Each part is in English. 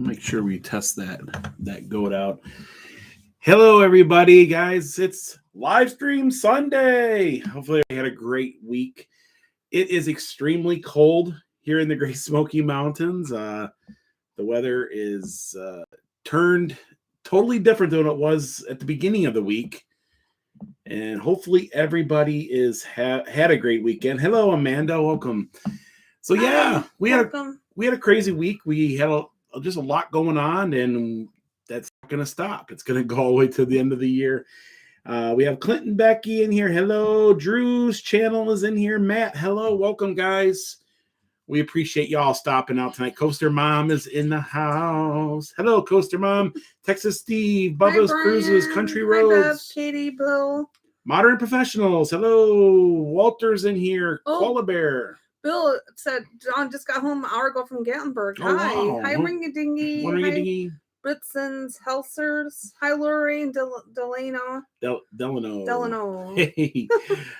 Make sure we test that goat out. Hello, everybody, guys. It's live stream Sunday. Hopefully, you had a great week. It is extremely cold here in the Great Smoky Mountains. The weather is turned totally different than it was at the beginning of the week. And hopefully everybody is had a great weekend. Hello, Amanda. Welcome. So yeah, we had a crazy week. We had just a lot going on, and that's not going to stop. It's going to go all the way to the end of the year. We have Clinton Becky in here. Hello. Drew's channel is in here. Matt, hello. Welcome, guys. We appreciate y'all stopping out tonight. Coaster Mom is in the house. Hello, Coaster Mom. Texas Steve, Bubba's Cruises, Country Roads. Hi, Katie Blue. Modern Professionals. Hello. Walter's in here. Koala Bear. Bill said John just got home an hour ago from Gatlinburg. Oh, Hi. wow. Hi, Ring-a-Dingy. Ring-a-Dingy. Britson's, Helsers. Hi, Lorraine Delano. Delano. Hey.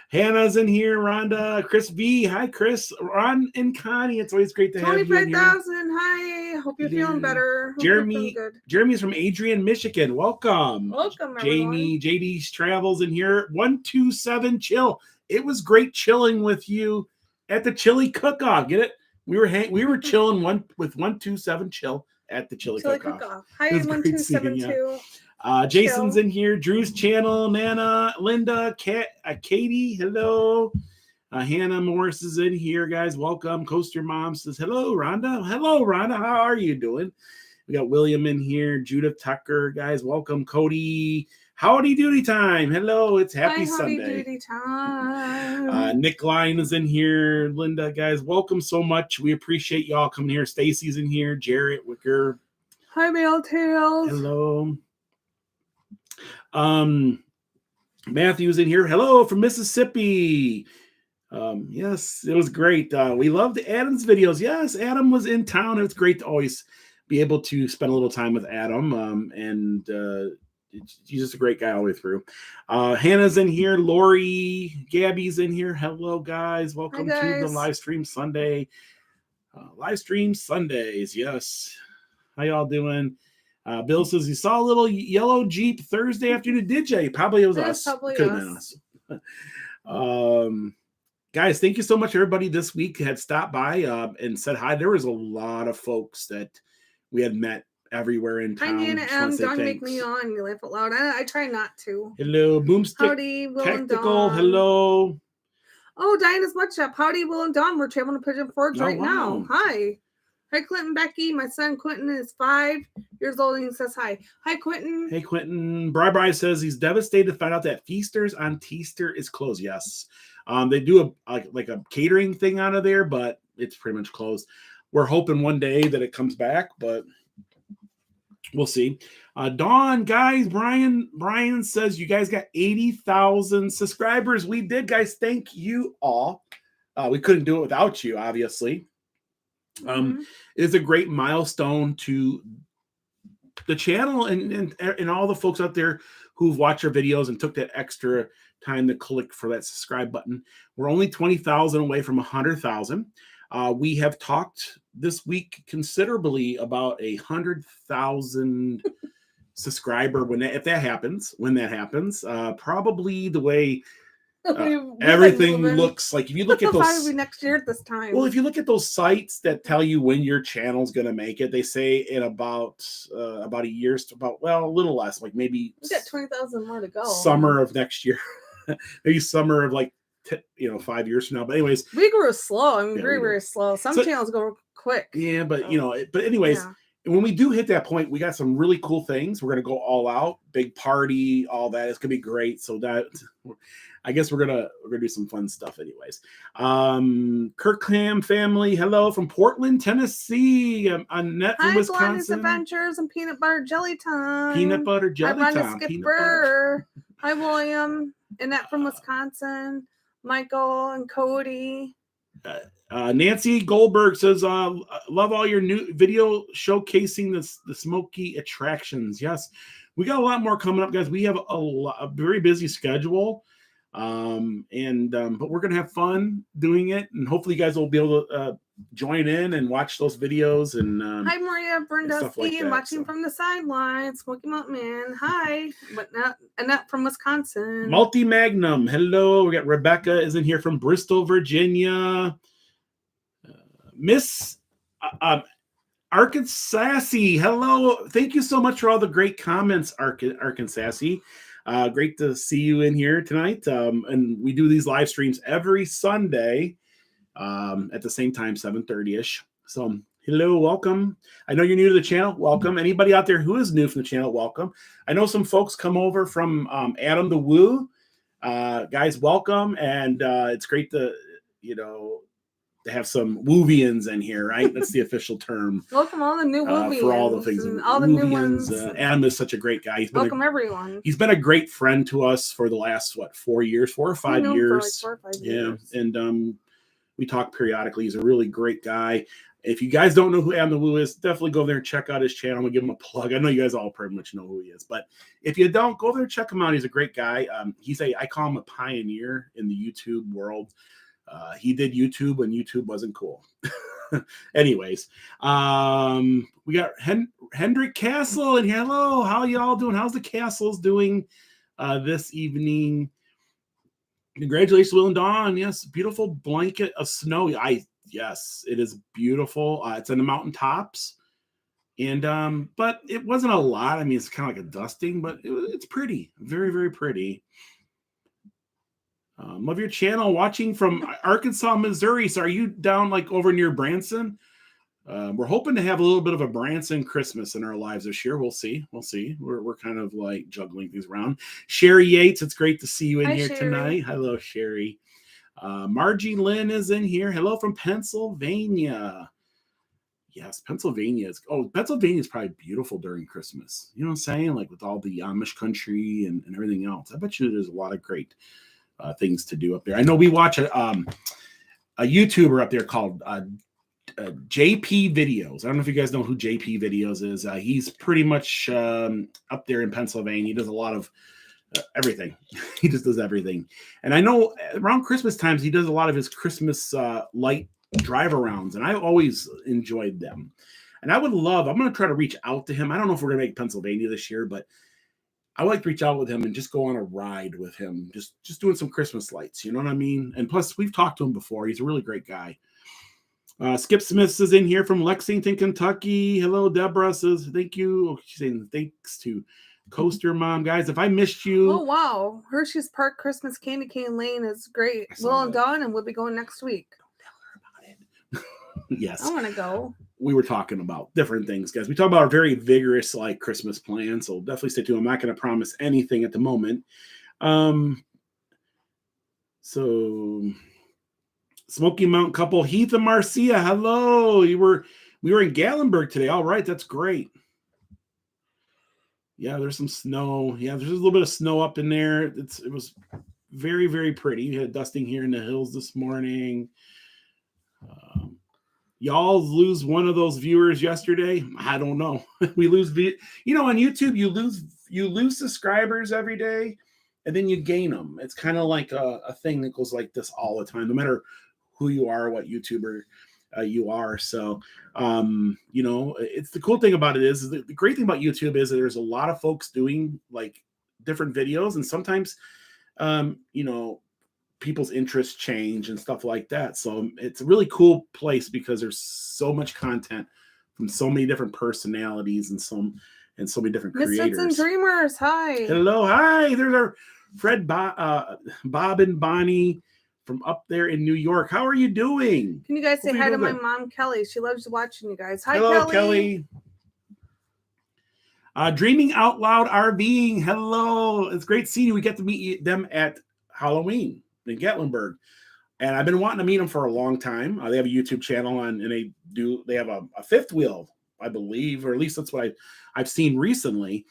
Hannah's in here. Rhonda. Chris V. Hi, Chris. Ron and Connie. It's always great to have you in here. 25,000. Hi. Hope you're feeling better. Jeremy's from Adrian, Michigan. Welcome. Welcome, Jamie. JD's Travels in here. 127 Chill. It was great chilling with you at the chili cook-off. Get it? We were chilling with 127 Chill at the chili cook-off. Hi, 1272. Jason's in here. Drew's channel. Nana, Linda, Katie. Hello. Hannah Morris is in here, guys. Welcome. Coaster Mom says hello, Rhonda. Hello, Rhonda. How are you doing? We got William in here. Judith Tucker, guys. Welcome. Cody. Howdy doody time. Hello, it's Happy Sunday. Howdy doody time. Nick Line is in here. Linda, guys, welcome so much. We appreciate y'all coming here. Stacy's in here. Jarrett Wicker. Hi, Mail Tails. Hello. Matthew's in here. Hello from Mississippi. Yes, it was great. We loved Adam's videos. Yes, Adam was in town. It's great to always be able to spend a little time with Adam. He's just a great guy all the way through. Hannah's in here. Lori, Gabby's in here. Hello, guys. Welcome to the live stream Sunday. Live stream Sundays. Yes. How y'all doing? Bill says he saw a little yellow Jeep Thursday afternoon. Did you? Probably it was us. Probably could have been us. Guys, thank you so much. Everybody this week had stopped by and said hi. There was a lot of folks that we had met everywhere in town. Hi, Nana M. Don't make me yawn. You laugh out loud. I try not to. Hello, Boomstick. Howdy, Will Tactical. and Dawn. Hello. Oh, Diana's Much Up. Howdy, Will and Dawn. We're traveling to Pigeon Forge right now. Hi. Hi, Clinton Becky. My son Quentin is 5 years old and he says hi. Hi, Quentin. Hey, Quentin. Bri says he's devastated to find out that Feasters on Teaster is closed. Yes. They do a catering thing out of there, but it's pretty much closed. We're hoping one day that it comes back, but we'll see. Dawn, guys, Brian says you guys got 80,000 subscribers. We did, guys. Thank you all. We couldn't do it without you, obviously. It is a great milestone to the channel and all the folks out there who've watched our videos and took that extra time to click for that subscribe button. We're only 20,000 away from 100,000. We have talked this week considerably about 100,000 subscriber when that happens. Probably the way everything looks like. If you look at those next year at this time. Well, if you look at those sites that tell you when your channel's going to make it, they say in about a year, a little less, like maybe we got 20,000 more to go. Summer of next year, maybe summer of 5 years from now. But anyways, we grew slow. I mean, very slow. Some channels go quick. Yeah, but when we do hit that point, we got some really cool things. We're gonna go all out, big party, all that. It's gonna be great. So that I guess we're gonna do some fun stuff, anyways. Kirkham family, hello from Portland, Tennessee. Annette from Wisconsin. Adventures and peanut butter jelly time. Peanut butter jelly Hi, time. Skipper. Hi, William. Annette from Wisconsin. Michael and Cody. Nancy Goldberg says, love all your new video showcasing the smoky attractions. Yes, we got a lot more coming up, guys. We have a very busy schedule. But we're going to have fun doing it. And hopefully you guys will be able to join in and watch those videos. And hi, Maria Brandusky, like that, watching from the sidelines. Smoky Mountain Man, hi. But not Annette from Wisconsin. Multi Magnum, hello. We got Rebecca is in here from Bristol, Virginia. Miss Arkansas, hello. Thank you so much for all the great comments, Arkansas. Great to see you in here tonight. And we do these live streams every Sunday at the same time, 7:30ish. So hello, welcome. I know you're new to the channel. Welcome. Anybody out there who is new from the channel, welcome. I know some folks come over from Adam the Woo. Guys, welcome. And it's great to, to have some Woovians in here, right? That's the official term. Welcome all the new Woovians. For all the things. All the new ones. Adam is such a great guy. Welcome everyone. He's been a great friend to us for the last, 4 or 5 years? For like 4 or 5 years. Yeah, and we talk periodically. He's a really great guy. If you guys don't know who Adam the Woo is, definitely go there and check out his channel. I'm gonna give him a plug. I know you guys all pretty much know who he is, but if you don't, go there and check him out. He's a great guy. I call him a pioneer in the YouTube world. He did YouTube when YouTube wasn't cool. Anyways, we got Hendrik Castle and hello, how y'all doing? How's the Castles doing this evening? Congratulations, Will and Dawn. Yes, beautiful blanket of snow. Yes, it is beautiful. It's in the mountaintops, and but it wasn't a lot. I mean, it's kind of like a dusting, but it's pretty, very, very pretty. Love your channel. Watching from Arkansas, Missouri. So are you down like over near Branson? We're hoping to have a little bit of a Branson Christmas in our lives this year. We'll see. We're kind of like juggling things around. Sherry Yates, it's great to see you in here tonight. Hello, Sherry. Margie Lynn is in here. Hello from Pennsylvania. Yes, Pennsylvania is probably beautiful during Christmas. You know what I'm saying? Like with all the Amish country and everything else. I bet you there's a lot of great things to do up there. I know we watch a YouTuber up there called JP Videos. I don't know if you guys know who JP Videos is. He's pretty much up there in Pennsylvania. He does a lot of everything. He just does everything. And I know around Christmas times, he does a lot of his Christmas light drive arounds, and I always enjoyed them. And I'm going to try to reach out to him. I don't know if we're going to make Pennsylvania this year, but I would like to reach out with him and just go on a ride with him, just doing some Christmas lights. You know what I mean? And plus, we've talked to him before. He's a really great guy. Skip Smith is in here from Lexington, Kentucky. Hello, Deborah says thank you. She's saying thanks to Coaster Mom. Guys, if I missed you. Oh, wow. Hershey's Park Christmas Candy Cane Lane is great. Will and Dawn, and we'll be going next week. Don't tell her about it. Yes. I want to go. We were talking about different things, guys. We talk about our very vigorous like Christmas plan, so definitely stay tuned. I'm not going to promise anything at the moment. So Smoky Mountain couple, Heath and Marcia, hello. We were in Gatlinburg today. All right, that's great. Yeah, there's some snow. Yeah, there's a little bit of snow up in there. It was very, very pretty. We had dusting here in the hills this morning. Y'all lose one of those viewers yesterday. I don't know. We lose, on YouTube, you lose subscribers every day, and then you gain them. It's kind of like a thing that goes like this all the time, no matter who you are, what YouTuber you are. So, it's the cool thing about it is the great thing about YouTube is that there's a lot of folks doing like different videos, and sometimes, people's interests change and stuff like that. So it's a really cool place because there's so much content from so many different personalities and so many different creators. Misfits and Dreamers, hi. Hello, hi. There's our Fred, Bob and Bonnie from up there in New York. How are you doing? Can you guys say hi to my mom, Kelly? She loves watching you guys. Hi, hello, Kelly. Dreaming Out Loud RVing. Hello. It's great seeing you. We get to meet them at Halloween in Gatlinburg, and I've been wanting to meet them for a long time. They have a YouTube channel, and they have a fifth wheel, I believe, or at least that's what I've seen recently.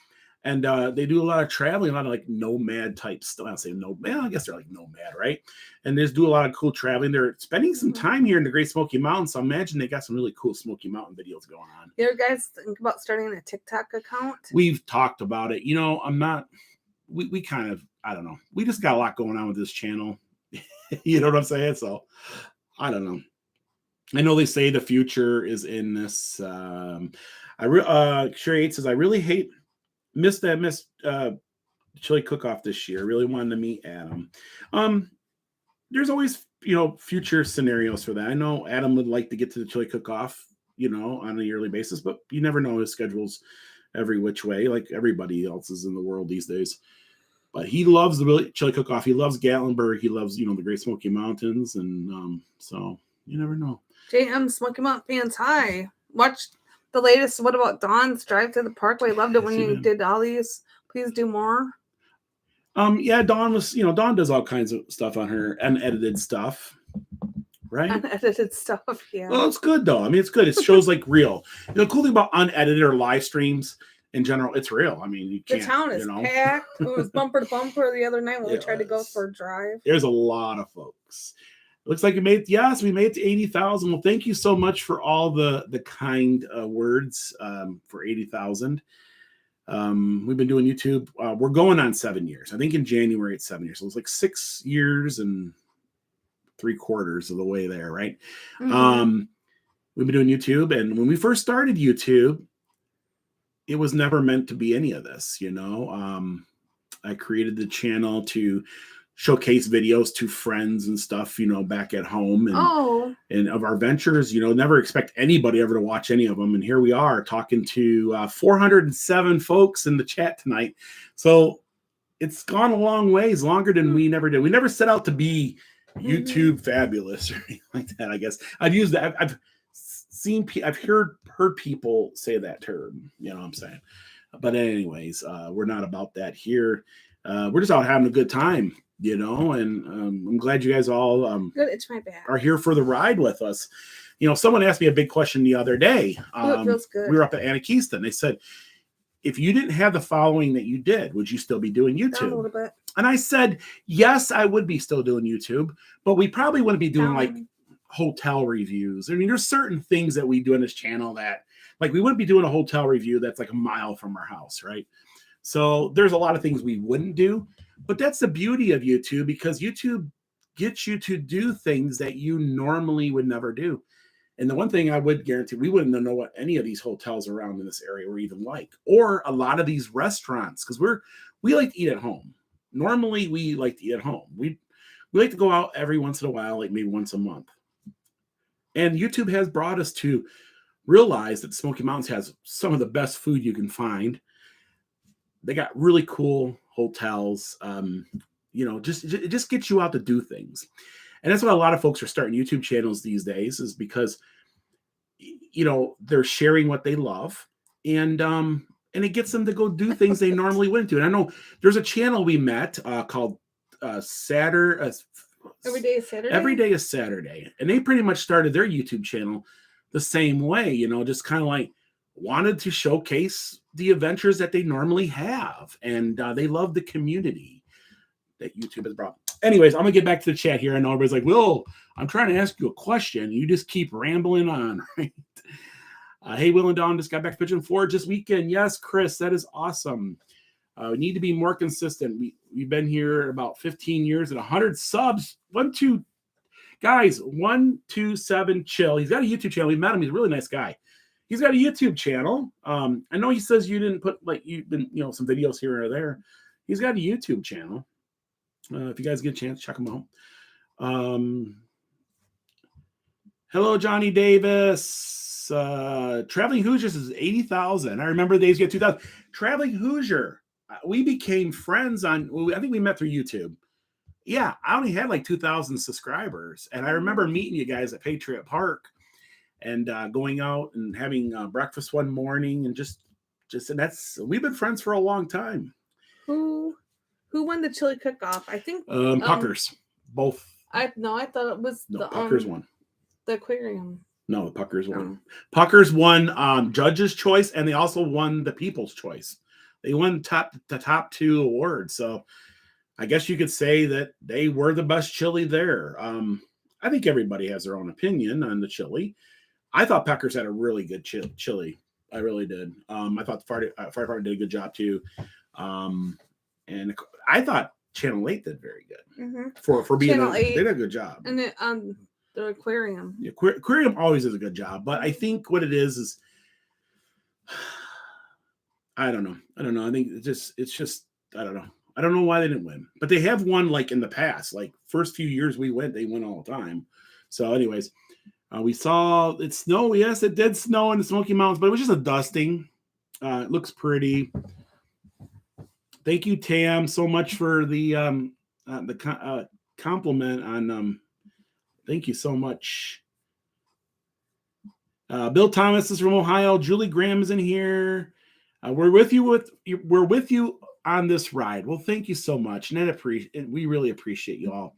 And they do a lot of traveling, a lot of like nomad type stuff. I'll say I guess they're like nomad, right? And they just do a lot of cool traveling. They're spending some time here in the Great Smoky Mountains, so I imagine they got some really cool Smoky Mountain videos going on. You guys think about starting a TikTok account? We've talked about it. I'm not. We kind of, I don't know. We just got a lot going on with this channel. You know what I'm saying? So I don't know. I know they say the future is in this. Sherry 8 says, I really missed chili cook-off this year. I really wanted to meet Adam. There's always, future scenarios for that. I know Adam would like to get to the chili cook-off, on a yearly basis, but you never know his schedule's every which way, like everybody else is in the world these days. But he loves the chili cook-off. He loves Gatlinburg. He loves, the Great Smoky Mountains. And so you never know. JM Smoky Mountain fans, hi. Watched the latest What About Dawn's Drive to the Parkway. Loved it when you did all these. Please do more. Yeah, Dawn Dawn does all kinds of stuff on her unedited stuff. Right? Unedited stuff, yeah. Well, it's good though. I mean, it's good. It shows like real. The cool thing about unedited or live streams in general, it's real. I mean, you can't. The town is packed. It was bumper to bumper the other night when we tried to go for a drive. There's a lot of folks. It looks like we made it to 80,000. Well, thank you so much for all the kind words for 80,000. We've been doing YouTube. We're going on 7 years. I think in January it's 7 years. So it's like 6 years and 3/4 of the way there, right? Mm-hmm. We've been doing YouTube, and when we first started YouTube, it was never meant to be any of this, I created the channel to showcase videos to friends and stuff, back at home and of our ventures, never expect anybody ever to watch any of them. And here we are talking to 407 folks in the chat tonight. So it's gone a long ways, longer than we never did. We never set out to be YouTube fabulous or anything like that. I guess I've used that. I've heard people say that term, what I'm saying. But anyways, we're not about that here. We're just out having a good time, and I'm glad you guys all good. It's my bad. Are here for the ride with us. Someone asked me a big question the other day. It feels good. We were up at Anakeeston. They said, if you didn't have the following that you did, would you still be doing YouTube? Down a little bit. And I said, yes, I would be still doing YouTube, but we probably wouldn't be doing like hotel reviews. I mean, there's certain things that we do on this channel that, like, we wouldn't be doing a hotel review that's like a mile from our house, right? So there's a lot of things we wouldn't do, but that's the beauty of YouTube, because YouTube gets you to do things that you normally would never do. And the one thing I would guarantee, we wouldn't know what any of these hotels around in this area were even like, or a lot of these restaurants, because we like to eat at home. Normally, we like to eat at home. We like to go out every once in a while, like maybe once a month. And YouTube has brought us to realize that Smoky Mountains has some of the best food you can find. They got really cool hotels. It just gets you out to do things. And that's why a lot of folks are starting YouTube channels these days, is because, they're sharing what they love, and it gets them to go do things they normally wouldn't do. And I know there's a channel we met called Saturday. Every Day is Saturday. Every Day is Saturday, and they pretty much started their YouTube channel the same way. Just kind of like wanted to showcase the adventures that they normally have, and they love the community that YouTube has brought. Anyways, I'm gonna get back to the chat here. I know everybody's like, Will, I'm trying to ask you a question. You just keep rambling on, right? Hey, Will and Dawn just got back to Pigeon Forge this weekend. Yes, Chris, that is awesome. We need to be more consistent. We've been here about 15 years and 100 subs. 127 chill. He's got a YouTube channel. We met him. He's a really nice guy. He's got a YouTube channel. I know he says you didn't put you've been, some videos here or there. He's got a YouTube channel. If you guys get a chance, check him out. Hello, Johnny Davis. Traveling Hoosiers is 80,000. I remember the days you get 2,000. Traveling Hoosier. We became friends I think we met through YouTube. Yeah, I only had like 2,000 subscribers. And I remember meeting you guys at Patriot Park and going out and having breakfast one morning and we've been friends for a long time. Who won the chili cook-off? I think Puckers. Both. I thought it was Puckers won. The aquarium. No, the Puckers won. Puckers won Judge's Choice, and they also won the People's Choice. They won the top 2 awards. So I guess you could say that they were the best chili there. I think everybody has their own opinion on the chili. I thought Puckers had a really good chili. I really did. I thought the fire department did a good job too. And I thought Channel 8 did very good for being Channel 8, they did a good job. And The aquarium. The aquarium always does a good job, but I think what it is I don't know. I think it's just I don't know. I don't know why they didn't win, but they have won like in the past. Like first few years we went, they win all the time. So, anyways, we saw it snow. Yes, it did snow in the Smoky Mountains, but it was just a dusting. It looks pretty. Thank you, Tam, so much for the compliment on. Thank you so much. Bill Thomas is from Ohio. Julie Graham is in here. We're with you on this ride. Well, thank you so much, and we really appreciate you all.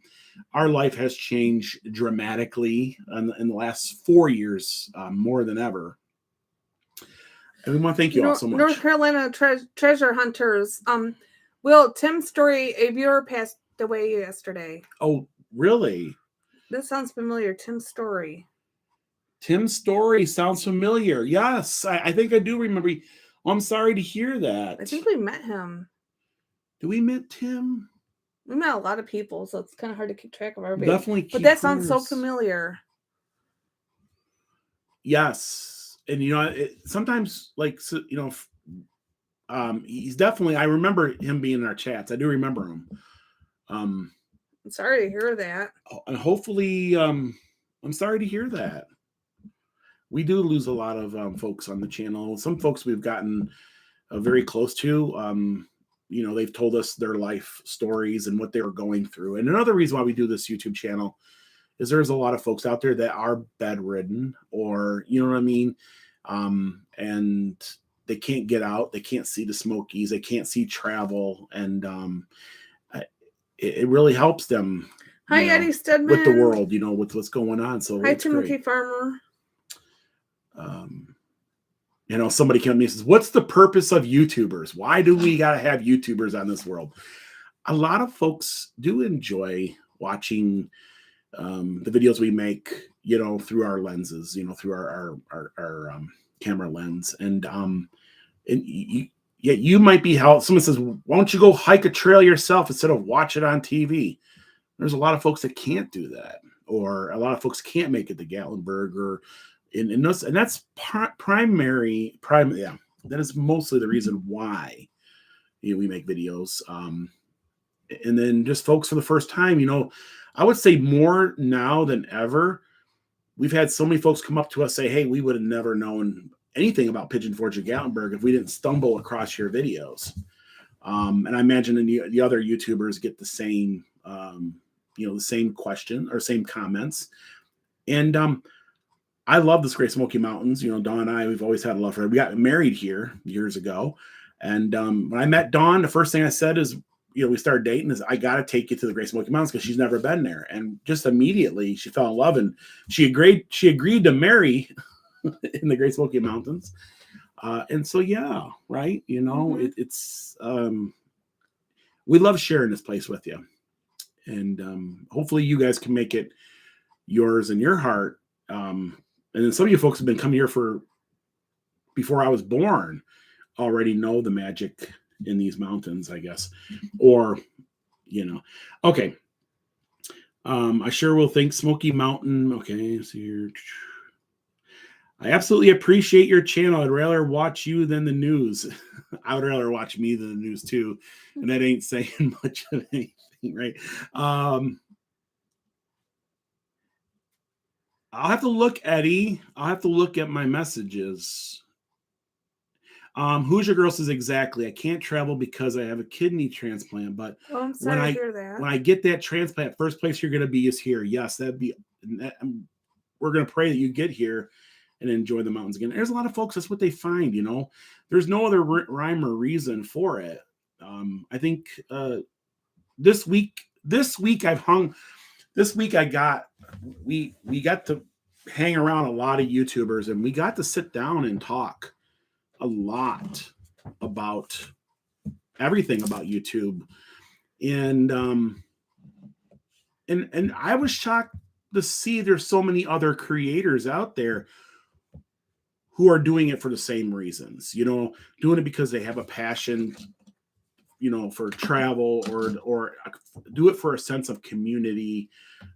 Our life has changed dramatically in the last 4 years, more than ever. And we want to thank you all so much. North Carolina treasure hunters. Will, Tim Story, a viewer passed away yesterday. Oh, really? This sounds familiar. Tim Story. Tim Story sounds familiar. Yes, I think I do remember. Oh, I'm sorry to hear that. I think we met him. Did we meet Tim? We met a lot of people, so it's kind of hard to keep track of everybody. Definitely. But that sounds so familiar. Yes. And, sometimes, like, he's definitely, I remember him being in our chats. I do remember him. I'm sorry to hear that. And hopefully, I'm sorry to hear that. We do lose a lot of folks on the channel. Some folks we've gotten very close to. They've told us their life stories and what they were going through. And another reason why we do this YouTube channel is there's a lot of folks out there that are bedridden, or, you know what I mean? And they can't get out. They can't see the Smokies. They can't see travel. And it really helps them. Hi, Eddie Stedman. With the world, with what's going on. So hi, Timothy Farmer. Somebody came to me and says, what's the purpose of YouTubers? Why do we got to have YouTubers on this world? A lot of folks do enjoy watching the videos we make, through our lenses, through our camera lens. And you might be someone says, why don't you go hike a trail yourself instead of watch it on TV? There's a lot of folks that can't do that, or a lot of folks can't make it to Gatlinburg, and that's primary. That is mostly the reason why we make videos. And then just folks for the first time, I would say more now than ever, we've had so many folks come up to us say, hey, we would have never known anything about Pigeon Forge or Gatlinburg if we didn't stumble across your videos. And I imagine the other YouTubers get the same, the same question or same comments. And I love this Great Smoky Mountains. Dawn and I, we've always had a love for her. We got married here years ago. And when I met Dawn, the first thing I said is, we started dating, is I got to take you to the Great Smoky Mountains because she's never been there. And just immediately she fell in love, and she agreed to marry in the Great Smoky Mountains. And so, yeah, right. It's we love sharing this place with you. And hopefully you guys can make it yours and your heart. And then some of you folks have been coming here before I was born, already know the magic in these mountains, I guess. Or, okay. I sure will think Smoky Mountain. Okay, so I absolutely appreciate your channel. I'd rather watch you than the news. I would rather watch me than the news too. And that ain't saying much of anything, right? I'll have to look, Eddie. I'll have to look at my messages. Hoosier Girl says, exactly. I can't travel because I have a kidney transplant. But I'm sorry to hear that. When I get that transplant, first place you're going to be is here. Yes, we're going to pray that you get here and enjoy the mountains again. There's a lot of folks, that's what they find, There's no other rhyme or reason for it. I think this week we got to hang around a lot of YouTubers, and we got to sit down and talk a lot about everything about YouTube. And I was shocked to see there's so many other creators out there who are doing it for the same reasons, doing it because they have a passion for travel or do it for a sense of community,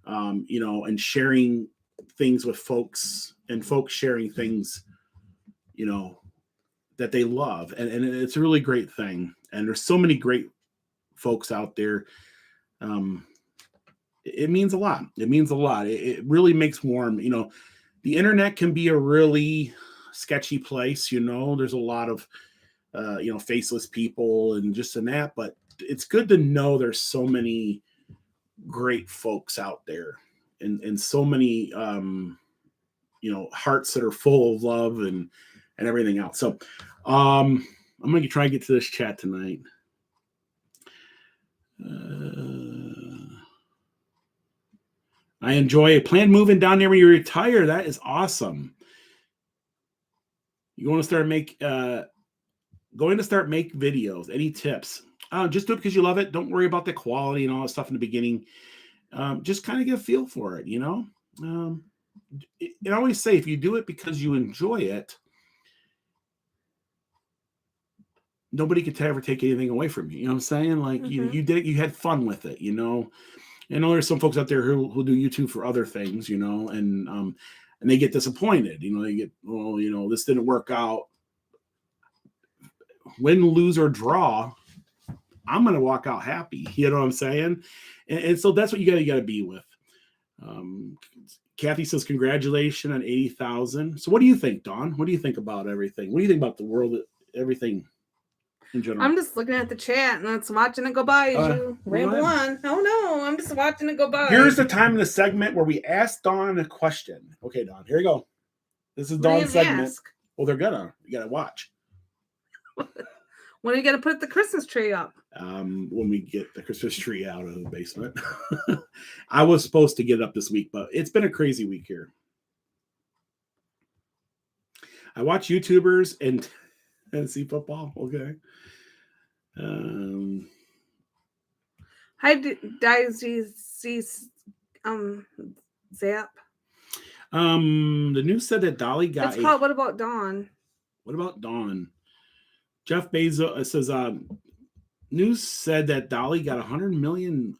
and sharing things with folks and folks sharing things, that they love. And it's a really great thing. And there's so many great folks out there. It means a lot. It means a lot. It really makes warm. The internet can be a really sketchy place. There's a lot of, faceless people and just in that, but it's good to know there's so many great folks out there and so many, hearts that are full of love and everything else. So, I'm going to try and get to this chat tonight. I enjoy a planned moving down there when you retire. That is awesome. You want to start make videos. Any tips? Just do it because you love it. Don't worry about the quality and all that stuff in the beginning. Just kind of get a feel for it, I always say if you do it because you enjoy it, nobody could ever take anything away from you. You know what I'm saying? Like you did it, you had fun with it, I know there's some folks out there who do YouTube for other things, and they get disappointed. They get, this didn't work out. Win, lose, or draw, I'm going to walk out happy. You know what I'm saying? And so that's what you got to be with. Kathy says, congratulations on 80,000. So what do you think, Dawn? What do you think about everything? What do you think about the world, everything in general? I'm just looking at the chat and it's watching it go by as you ramble on. Oh no, I'm just watching it go by. Here's the time in the segment where we ask Dawn a question. Okay, Dawn, here you go. This is Dawn's segment. Well, you gotta watch. When are you gonna put the Christmas tree up? When we get the Christmas tree out of the basement. I was supposed to get it up this week, but it's been a crazy week here. I watch YouTubers and see football. Okay. Hi, Daisy. Zap. The news said that Dolly got. It's called. What about Dawn? What about Dawn? Jeff Bezos says. News said that Dolly got $100 million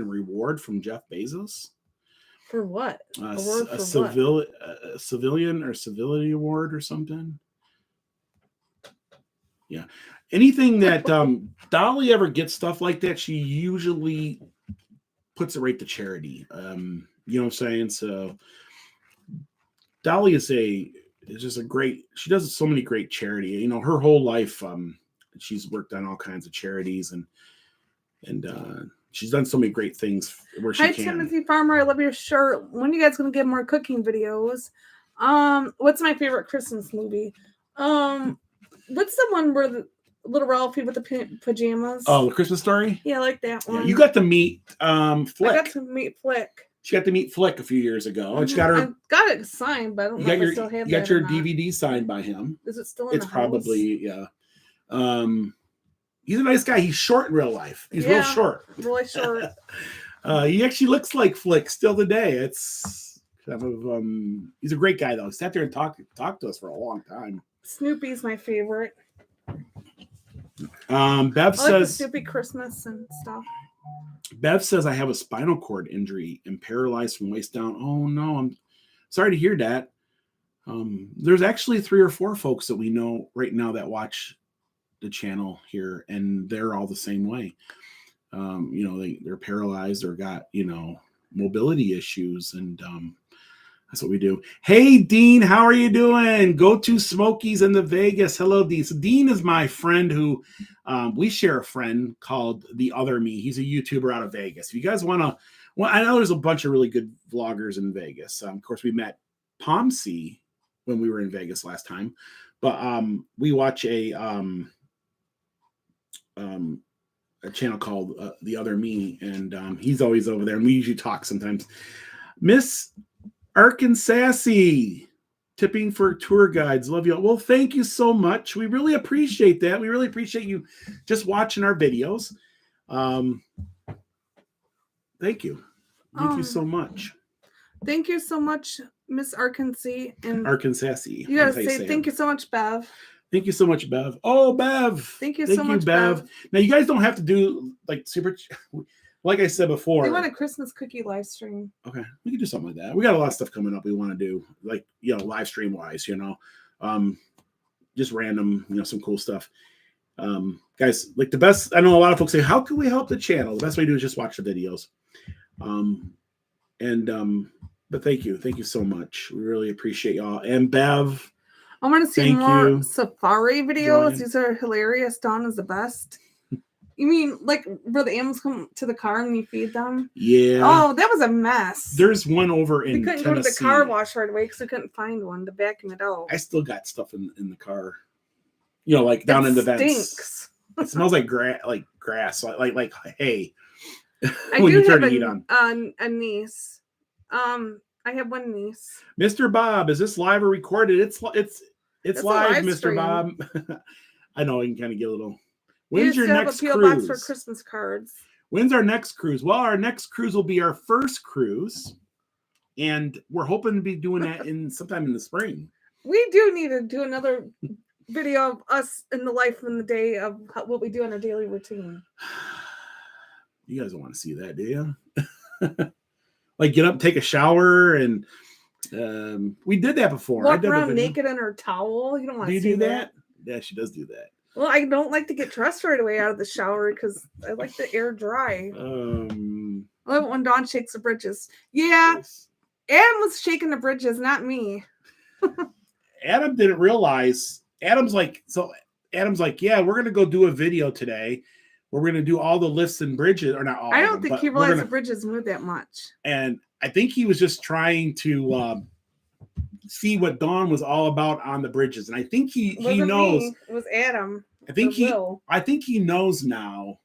reward from Jeff Bezos. For what? Civilian or civility award or something. Yeah. Anything that Dolly ever gets stuff like that, she usually puts it right to charity. You know what I'm saying? So Dolly is just a great, she does so many great charity. Her whole life, she's worked on all kinds of charities and she's done so many great things where she can. Hi, Timothy Farmer. I love your shirt. When are you guys going to get more cooking videos? What's my favorite Christmas movie? What's the one where the little Ralphie with the pajamas? Oh, The Christmas Story? Yeah, I like that one. Yeah, you got to meet Flick. I got to meet Flick. She got to meet Flick a few years ago. And she got I got it signed, but I don't know if I still have it. You got your DVD signed by him. Is it still in the house? It's probably, yeah. He's a nice guy. He's short in real life. He's real short. Really short. He actually looks like Flick still today. It's kind of he's a great guy though. He sat there and talked to us for a long time. Snoopy's my favorite. Bev says the Snoopy Christmas and stuff. Bev says I have a spinal cord injury and paralyzed from waist down. Oh no, I'm sorry to hear that. There's actually 3 or 4 folks that we know right now that watch the channel here, and they're all the same way. They're paralyzed or got, mobility issues, and that's what we do. Hey, Dean, how are you doing? Go to Smokies in the Vegas. Hello, Dean. So Dean is my friend who we share a friend called The Other Me. He's a YouTuber out of Vegas. If you guys want to, I know there's a bunch of really good vloggers in Vegas. Of course, we met Pomsey when we were in Vegas last time, but we watch a channel called The Other Me, and he's always over there, and we usually talk sometimes. Miss Arkansas, tipping for tour guides. Love you. Well, thank you so much. We really appreciate that. We really appreciate you just watching our videos. Thank you. Thank you so much. Thank you so much, Miss Arkansas. And Arkansas. You gotta say thank you so much, Bev. Thank you so much, Bev. Oh, Bev. Thank you so much, Bev. Now, you guys don't have to do like super, like I said before. They want a Christmas cookie live stream. Okay. We can do something like that. We got a lot of stuff coming up we want to do, like, live stream wise, just random, some cool stuff. Guys, like the best, I know a lot of folks say, how can we help the channel? The best way to do is just watch the videos. But thank you so much. We really appreciate y'all. And Bev, I want to see more safari videos. These are hilarious. Dawn is the best. You mean like where the animals come to the car and you feed them? Yeah. Oh, that was a mess. There's one over in Tennessee. We couldn't go to the car wash right away because we couldn't find one to vacuum it out. I still got stuff in the car. Like down in the vents. Stinks. It smells like grass, like hay. I do have a niece. I have one niece. Mr. Bob, is this live or recorded? It's live, Mr. Stream. Bob. I know you can kind of get a little. When's your next cruise? Box for Christmas cards. When's our next cruise? Well, our next cruise will be our first cruise, and we're hoping to be doing that sometime in the spring. We do need to do another video of us in the life and the day of what we do in our daily routine. You guys don't want to see that, do you? Like get up, take a shower, and we did that before. Walk around naked in her towel. You don't want to see that? Yeah, she does do that. Well, I don't like to get dressed right away out of the shower because I like the air dry. I love it when Dawn shakes the bridges. Yeah, yes. Adam was shaking the bridges, not me. Adam didn't realize. Adam's like, yeah, we're gonna go do a video today. We're gonna do all the lifts and bridges, or not all. I don't think he realized the bridges move that much. And I think he was just trying to see what Dawn was all about on the bridges, and I think he knows. Me. It was Adam. I think he knows now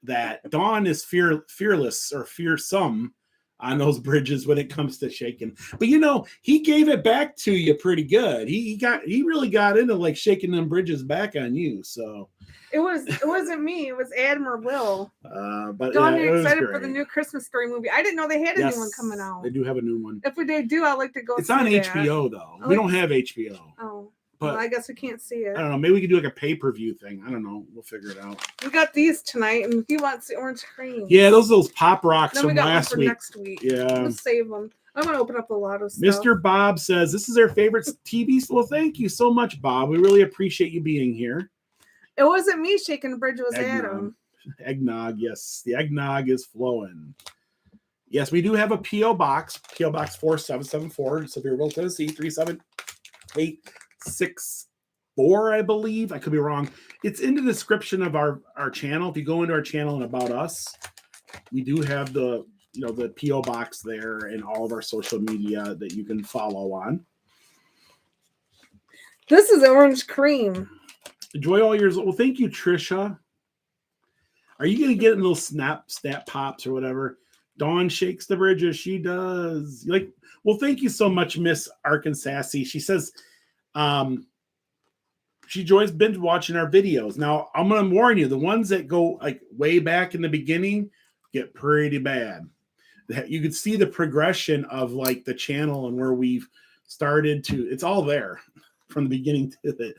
that Dawn is fearless or fearsome on those bridges when it comes to shaking. But he gave it back to you pretty good. He really got into like shaking them bridges back on you. So it wasn't me. It was Adam or Will. But Dawn, you're excited for the new Christmas Story movie. I didn't know they had a new one coming out. They do have a new one. If they do, I'd like to go. It's on HBO though. We don't have HBO. Oh. But I guess we can't see it. I don't know. Maybe we could do like a pay-per-view thing. I don't know. We'll figure it out. We got these tonight, and he wants the orange cream. Yeah, those pop rocks from last week. Next week. Yeah, we'll save them. I'm gonna open up a lot of stuff. Mr. Bob says this is their favorite TV. Well, thank you so much, Bob. We really appreciate you being here. It wasn't me shaking the bridge. It was Adam. Eggnog, yes, the eggnog is flowing. Yes, we do have a PO box. PO Box 4774, Sevierville, Tennessee 37864, I believe. I could be wrong. It's in the description of our channel. If you go into our channel and about us, we do have the PO box there and all of our social media that you can follow on. This is orange cream. Enjoy all yours. Well, thank you, Trisha. Are you gonna get in those snap pops or whatever? Dawn shakes the bridges. She does. Well, thank you so much, Miss Arkansas. She says she enjoys binge watching our videos. Now, I'm going to warn you, the ones that go like way back in the beginning get pretty bad. You can see the progression of like the channel and where we've started to, it's all there from the beginning to the,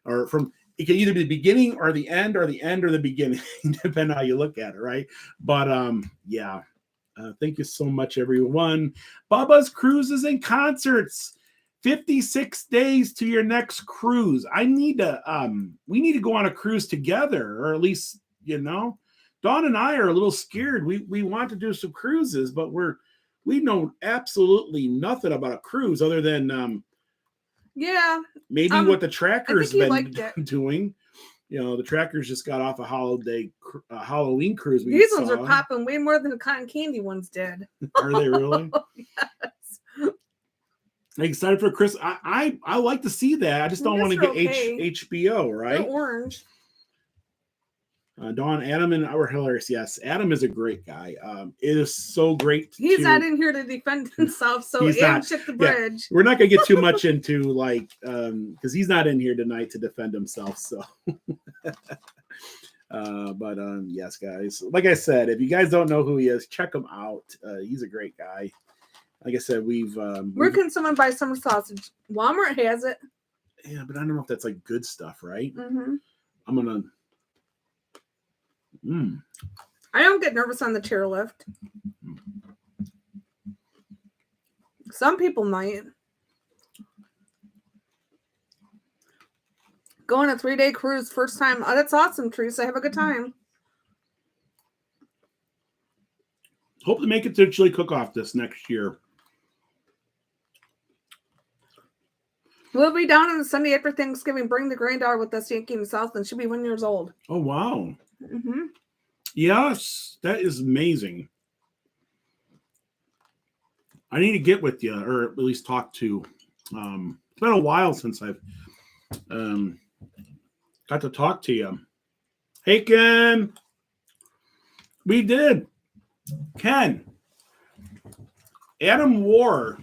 or from, it can either be the beginning or the end or the end or the beginning, depending on how you look at it, right? But yeah. Thank you so much, everyone. Bubba's Cruises and Concerts. 56 days to your next cruise. We need to go on a cruise together, or at least, Dawn and I are a little scared. We want to do some cruises, but we know absolutely nothing about a cruise other than maybe what the Tracker's been doing. The Trackers just got off a Halloween cruise. These ones are popping way more than the cotton candy ones did. Are they really? Yes. I'm excited for Chris. I like to see that. I just don't want to get HBO, right? They're orange. Dawn, Adam, and I were hilarious. Yes, Adam is a great guy. It is so great. He's not in here to defend himself, so Adam shook the bridge. We're not going to get too much into because he's not in here tonight to defend himself. So, but yes, guys. Like I said, if you guys don't know who he is, check him out. He's a great guy. Like I said, where can someone buy summer sausage? Walmart has it. Yeah, but I don't know if that's like good stuff, right? Mm-hmm. I'm gonna. I don't get nervous on the chairlift. Some people might. Go on a 3-day cruise, first time. Oh, that's awesome, Teresa. Have a good time. Hope to make it to Chili Cook-Off this next year. We'll be down on the Sunday after Thanksgiving. Bring the granddaughter with us, Yankee in the South, and she'll be 1 year old. Oh, wow. Mm-hmm. Yes, that is amazing. I need to get with you, or at least talk to. It's been a while since I've got to talk to you. Hey, Ken. We did. Ken. Dawn wore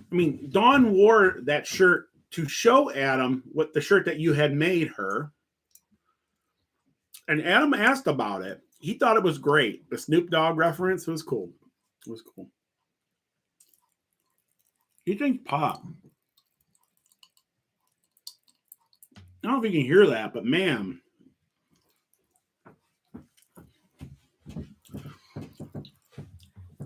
that shirt to show Adam what the shirt that you had made her. And Adam asked about it. He thought it was great. The Snoop Dogg reference was cool. It was cool. He thinks pop. I don't know if you can hear that, but man.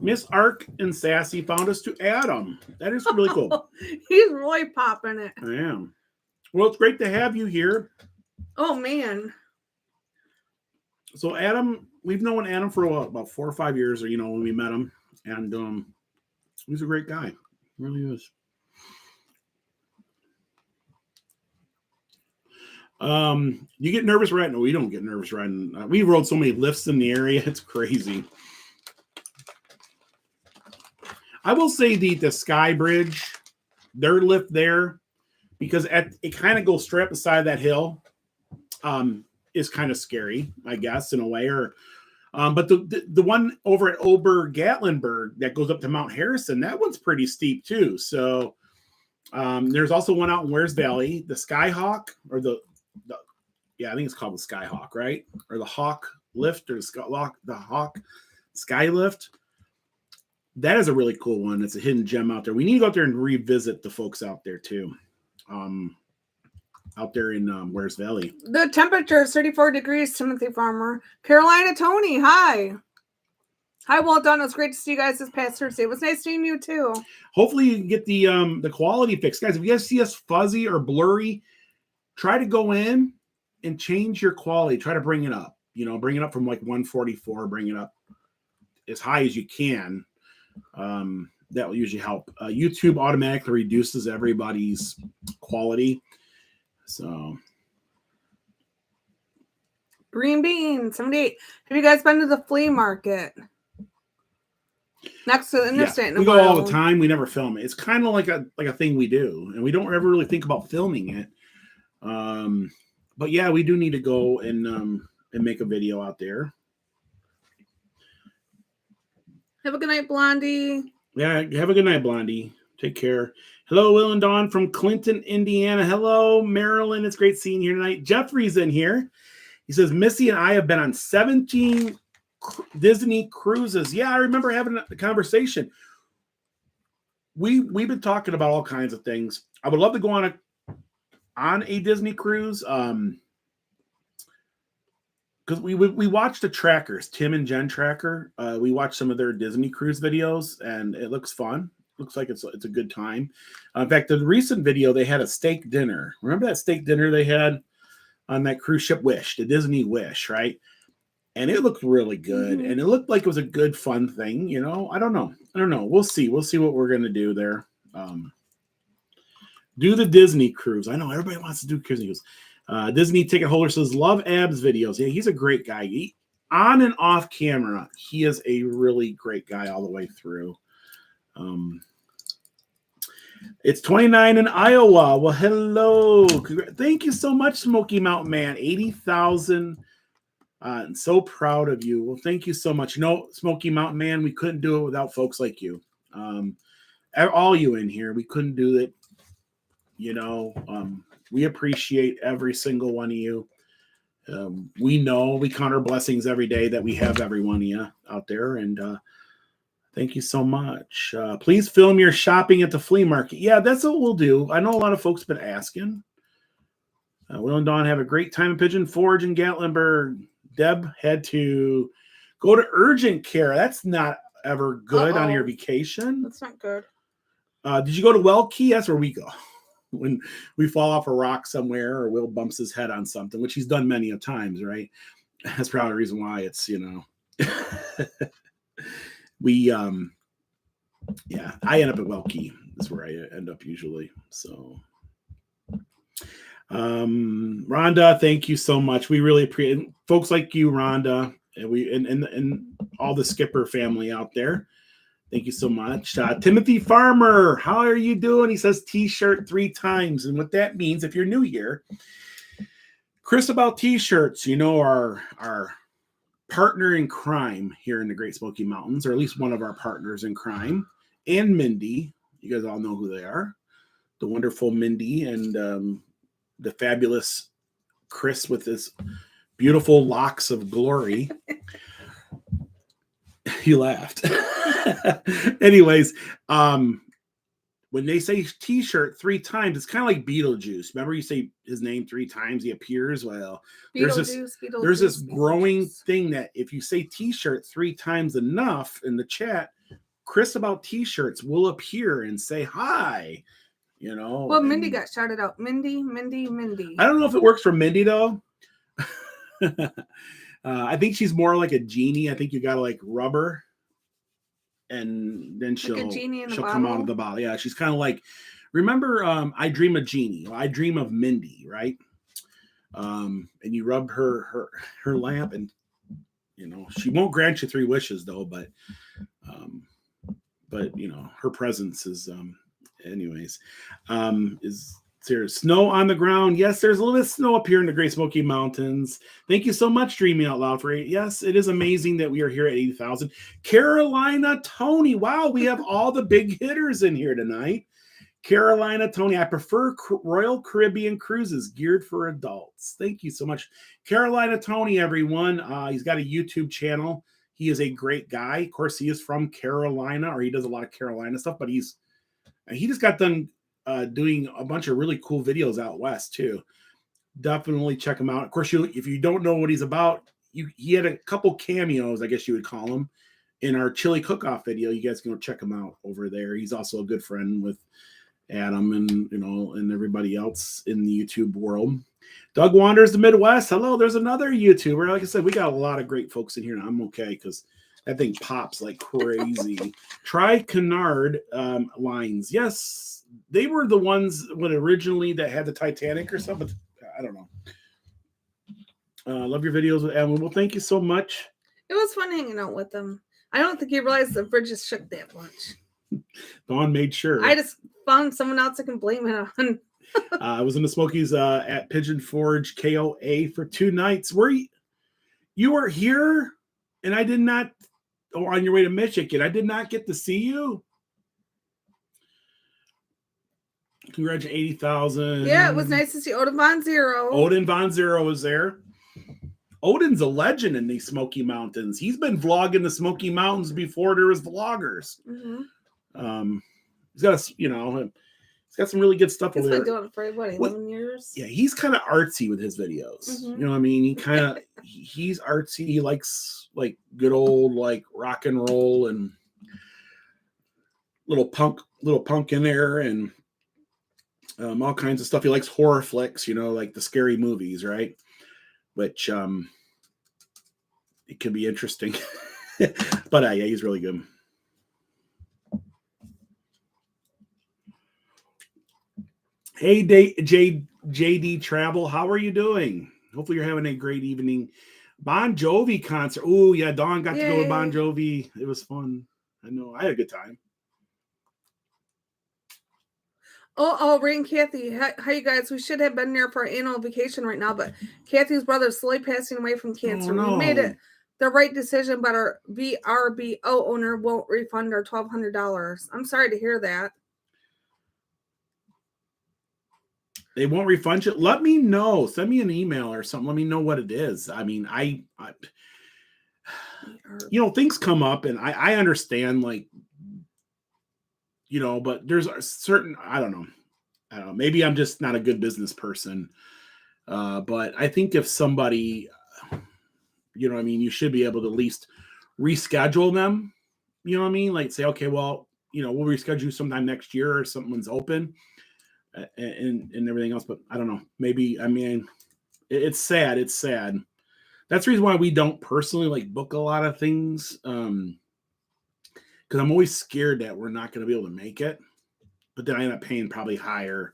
Miss Ark and Sassy found us to Adam. That is really cool. He's really popping it. I am. Well, it's great to have you here. Oh, man. So Adam, we've known Adam for about 4 or 5 years, or when we met him, and he's a great guy. He really is. You get nervous riding? No, we don't get nervous riding. We rode so many lifts in the area; it's crazy. I will say the Sky Bridge, their lift there, because it kind of goes straight up the side of that hill, is kind of scary, I guess, in a way. But the one over at Ober-Gatlinburg that goes up to Mount Harrison, that one's pretty steep too. So there's also one out in Wares Valley, the Skyhawk, or I think it's called the Skyhawk, right? Or the Hawk Lift, or the Hawk Sky Lift. That is a really cool one. It's a hidden gem out there. We need to go out there and revisit the folks out there too. Out there in Wares Valley. The temperature is 34 degrees, Timothy Farmer. Carolina Tony, hi. Hi, well done. It was great to see you guys this past Thursday. It was nice seeing you too. Hopefully you can get the quality fixed. Guys, if you guys see us fuzzy or blurry, try to go in and change your quality. Try to bring it up. Bring it up from like 144, bring it up as high as you can. That will usually help. YouTube automatically reduces everybody's quality. So, Green Bean 78. Have you guys been to the flea market next to the interstate? Yeah, we go all the time. We never film it. It's kind of like a thing we do, and we don't ever really think about filming it. But yeah, we do need to go and make a video out there. Have a good night, Blondie. Yeah, have a good night, Blondie. Take care. Hello, Will and Dawn from Clinton, Indiana. Hello, Marilyn. It's great seeing you tonight. Jeffrey's in here. He says, Missy and I have been on 17 Disney cruises. Yeah, I remember having a conversation. We've been talking about all kinds of things. I would love to go on a Disney cruise. Because we watched the trackers, Tim and Jen tracker. We watched some of their Disney cruise videos, and it looks fun. Looks like it's a good time. In fact, the recent video, they had a steak dinner. Remember that steak dinner they had on that cruise ship Wish, the Disney Wish, right? And it looked really good. Mm-hmm. And it looked like it was a good, fun thing. I don't know. We'll see. We'll see what we're going to do there. Do the Disney cruise. I know everybody wants to do cruises. Disney ticket holder says, love Ab's videos. Yeah, he's a great guy. On and off camera, he is a really great guy all the way through. It's 29 in Iowa. Well, hello. Thank you so much, Smoky Mountain Man. 80,000. And so proud of you. Well, thank you so much. Smoky Mountain Man, we couldn't do it without folks like you. All you in here, we couldn't do it. We appreciate every single one of you. We know we count our blessings every day that we have every one of you out there. And thank you so much. Please film your shopping at the flea market. Yeah, that's what we'll do. I know a lot of folks have been asking. Will and Dawn have a great time in Pigeon Forge in Gatlinburg. Deb had to go to urgent care. That's not ever good on your vacation. That's not good. Did you go to Yankee? That's where we go. When we fall off a rock somewhere or Will bumps his head on something, which he's done many a times, right? That's probably the reason why it's, we, yeah, I end up at Yankee. That's where I end up usually. So, Rhonda, thank you so much. We really appreciate folks like you, Rhonda, and all the Skipper family out there. Thank you so much. Timothy Farmer, how are you doing? He says t-shirt 3 times. And what that means, if you're new here, Chris about t-shirts, our partner in crime here in the Great Smoky Mountains, or at least one of our partners in crime, and Mindy. You guys all know who they are. The wonderful Mindy and the fabulous Chris with his beautiful locks of glory. He laughed. Anyways, when they say t-shirt 3 times, it's kind of like Beetlejuice. Remember, you say his name 3 times, he appears. Well, there's this growing thing that if you say t-shirt 3 times enough in the chat, Chris about t-shirts will appear and say hi. Well, Mindy got shouted out. Mindy. I don't know if it works for Mindy though. I think she's more like a genie. I think you gotta like rub her, and then she'll come out of the bottle. Yeah, she's kind of like. Remember, I Dream of Genie. I Dream of Mindy, right? And you rub her lamp, and she won't grant you 3 wishes though. But her presence is. Anyways, is there snow on the ground? Yes, there's a little bit of snow up here in the Great Smoky Mountains. Thank you so much, Dreaming Out Loud, for 8. Yes, it is amazing that we are here at 80,000. Carolina Tony. Wow, we have all the big hitters in here tonight. Carolina Tony. I prefer Royal Caribbean cruises geared for adults. Thank you so much. Carolina Tony, everyone. He's got a YouTube channel. He is a great guy. Of course, he is from Carolina, or he does a lot of Carolina stuff, but he just got done doing a bunch of really cool videos out west too. Definitely check him out. Of course, if you don't know what he's about, he had a couple cameos, I guess you would call him, in our chili cook-off video. You guys can go check him out over there. He's also a good friend with Adam and everybody else in the YouTube world. Doug Wanders the Midwest. Hello, there's another YouTuber. Like I said, we got a lot of great folks in here, and I'm okay because that thing pops like crazy. Try Canard lines. Yes, they were the ones originally that had the Titanic or something. I don't know. Love your videos with Evan. Well, thank you so much. It was fun hanging out with them. I don't think you realized the bridges shook that much. Dawn made sure. I just found someone else I can blame it on. I was in the Smokies at Pigeon Forge KOA for 2 nights. You were here, and I did not. Or on your way to Michigan, I did not get to see you. Congratulations, 80,000. Yeah, it was nice to see Odin Von Zero. Odin Von Zero was there. Odin's a legend in these Smoky Mountains. He's been vlogging the Smoky Mountains before there was vloggers. Mm-hmm. He's got he's got some really good stuff over there. He's been doing it for 11 years. Yeah, he's kind of artsy with his videos. Mm-hmm. You know what I mean? He kind of he's artsy. He likes like good old like rock and roll and little punk in there and all kinds of stuff. He likes horror flicks, like the scary movies, right? Which it can be interesting. But yeah, he's really good. Hey, JD Travel, how are you doing? Hopefully you're having a great evening. Bon Jovi concert. Oh, yeah, Dawn got to go to Bon Jovi. It was fun. I know. I had a good time. Oh, Ray and Kathy. Hi, you guys. We should have been there for our annual vacation right now, but Kathy's brother is slowly passing away from cancer. Oh, no. We made it the right decision, but our VRBO owner won't refund our $1,200. I'm sorry to hear that. They won't refund you? Let me know. Send me an email or something. Let me know what it is. I mean, things come up, and I understand, like, but there's a certain, I don't know. Maybe I'm just not a good business person. But I think if somebody, you know what I mean, you should be able to at least reschedule them. You know what I mean? Like say, okay, well, you know, we'll reschedule sometime next year or something's open and everything else. But I don't know. Maybe, I mean, it's sad. It's sad. That's the reason why we don't personally like book a lot of things. Because I'm always scared that we're not going to be able to make it. But then I end up paying probably higher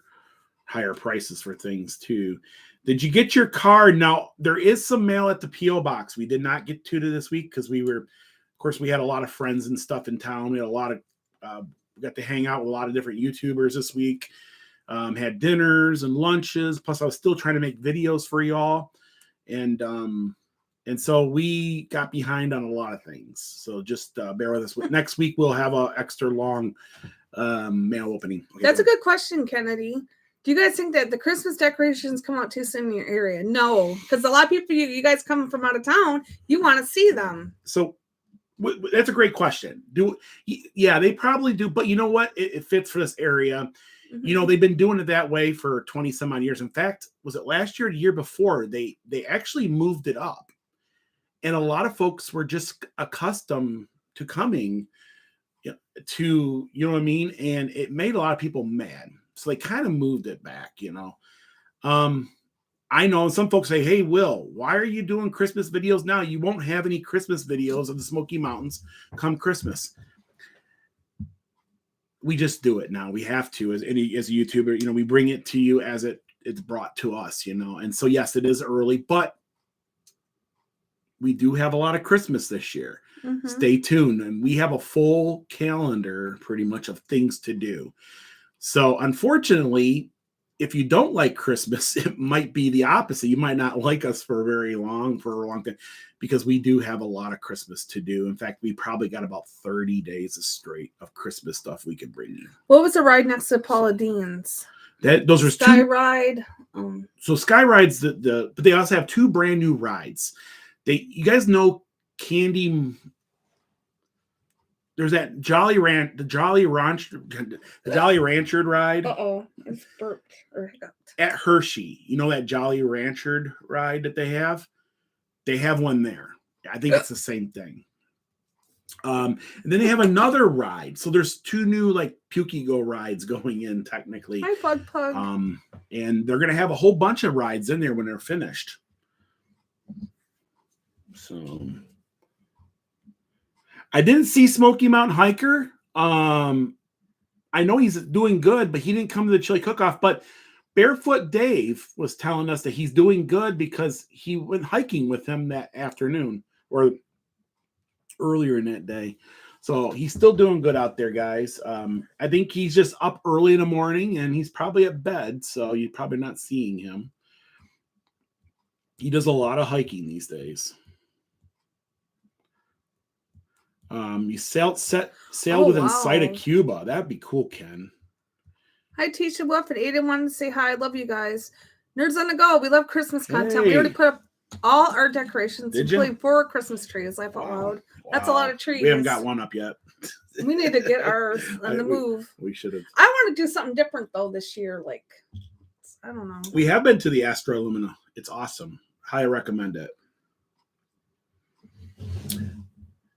prices for things too. Did you get your card? Now there is some mail at the PO box. We did not get to this week because we were, of course, we had a lot of friends and stuff in town. We had a lot of, we got to hang out with a lot of different YouTubers this week. Had dinners and lunches. Plus, I was still trying to make videos for y'all, and so we got behind on a lot of things. So just bear with us. Next week we'll have an extra long mail opening. Okay, that's a good question, Kennedy. Do you guys think that the Christmas decorations come out too soon in your area? No, because a lot of people, you guys coming from out of town, you want to see them. So that's a great question. Yeah, they probably do, but you know what? It fits for this area. Mm-hmm. You know, they've been doing it that way for 20 some odd years. In fact, was it last year or the year before? They actually moved it up, and a lot of folks were just accustomed to coming to, you know what I mean, and it made a lot of people mad. So they kind of moved it back, you know. I know some folks say, hey, Will, why are you doing Christmas videos now? You won't have any Christmas videos of the Smoky Mountains come Christmas. We just do it now. We have to as a YouTuber, you know, we bring it to you as it's brought to us, you know. And so, yes, it is early, but we do have a lot of Christmas this year. Mm-hmm. Stay tuned. And we have a full calendar pretty much of things to do. So unfortunately, if you don't like Christmas, it might be the opposite. You might not like us for a long time, because we do have a lot of Christmas to do. In fact, we probably got about 30 days straight of Christmas stuff we could bring you. What was the ride next to Paula Dean's? Those are Sky two Ride. So Sky Ride's but they also have two brand new rides. You guys know Candy. There's that Jolly Rancher ride. It's burped or hiccuped. At Hershey, you know that Jolly Rancher ride that they have? They have one there. I think it's the same thing. And then they have another ride. So there's two new like Pukey-Go rides going in technically. Hi, Pug. And they're gonna have a whole bunch of rides in there when they're finished. So I didn't see Smoky Mountain Hiker. I know he's doing good, but he didn't come to the chili cook-off. But Barefoot Dave was telling us that he's doing good because he went hiking with him that afternoon or earlier in that day. So he's still doing good out there, guys. I think he's just up early in the morning and he's probably at bed, so you're probably not seeing him. He does a lot of hiking these days. You sailed within sight of Cuba. That'd be cool, Ken. Hi, Tisha Wolf and Aiden wanted to say hi. I love you guys. Nerds on the go. We love Christmas content. We already put up all our decorations, including 4 Christmas trees. Laugh out loud. That's a lot of trees. We haven't got one up yet. We need to get ours on the move. We should have. I want to do something different though this year. Like, I don't know. We have been to the Astro Illumina. It's awesome. Highly recommend it.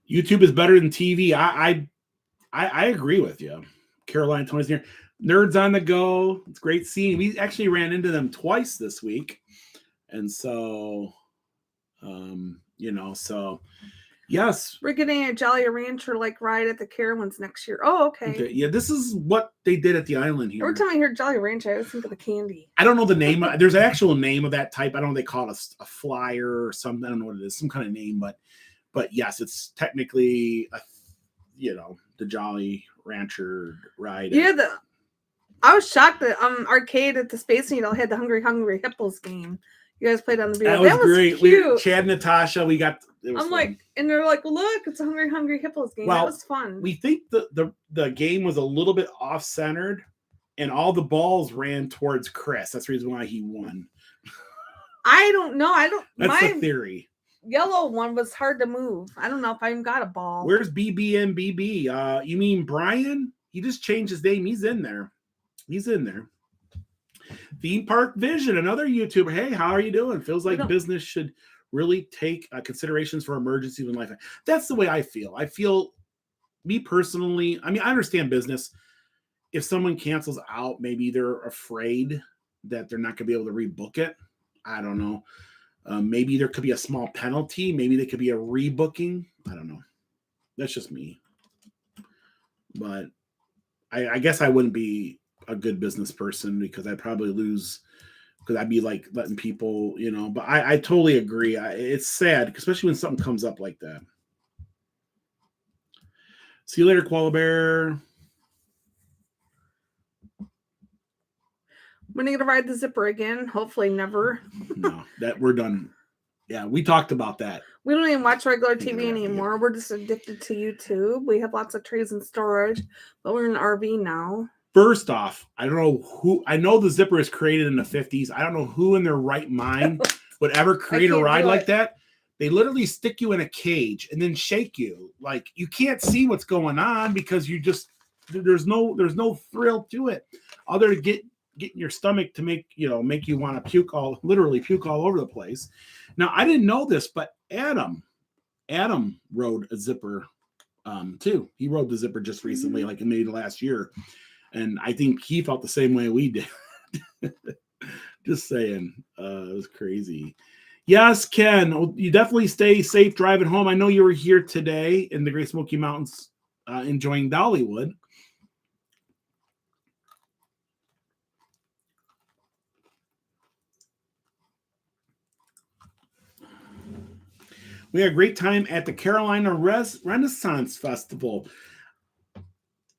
YouTube is better than TV. I agree with you. Caroline Tony's here. Nerds on the go. It's great seeing. We actually ran into them twice this week. And so, so yes. We're getting a Jolly Rancher like ride at the Carowinds next year. Oh, okay. Yeah, this is what they did at the island here. Every time I hear Jolly Rancher, I always think of the candy. I don't know the name. There's an actual name of that type. I don't know. They call it a flyer or something. I don't know what it is. Some kind of name, but yes, it's technically the Jolly Rancher ride. Yeah, I was shocked that arcade at the Space Needle had the Hungry Hippos game. You guys played on the video. That was great. Cute. Chad and Natasha, we got. I'm like, and they're like, well, look, it's a Hungry Hippos game. Well, that was fun. We think the game was a little bit off centered, and all the balls ran towards Chris. That's the reason why he won. I don't know. That's the theory. Yellow one was hard to move. I don't know if I even got a ball. Where's BBMBB? You mean Brian? He just changed his name. He's in there. Theme Park Vision, another YouTuber. Hey, how are you doing? Feels like business should really take considerations for emergencies in life. That's the way I feel. I feel, me personally, I mean, I understand business. If someone cancels out, maybe they're afraid that they're not going to be able to rebook it. I don't know. Maybe there could be a small penalty. Maybe there could be a rebooking. I don't know. That's just me. But I guess I wouldn't be a good business person because I'd probably lose, because I'd be like letting people, you know, but I totally agree. It's sad, especially when something comes up like that. See you later, Koala Bear. When are you going to ride the zipper again? Hopefully never. No, that we're done. Yeah, we talked about that. We don't even watch regular TV anymore. We're just addicted to YouTube. We have lots of trays in storage, but we're in an RV now. First off, I don't know who. I know the zipper is created in the 50s. I don't know who in their right mind would ever create a ride like that. They literally stick you in a cage and then shake you. Like, you can't see what's going on because you just, there's no thrill to it other than get in your stomach to make you want to literally puke all over the place. Now, I didn't know this, but Adam rode a zipper too. He rode the zipper just recently, like in maybe last year. And I think he felt the same way we did. Just saying. It was crazy. Yes, Ken, you definitely stay safe driving home. I know you were here today in the Great Smoky Mountains enjoying Dollywood. We had a great time at the Carolina Renaissance Festival.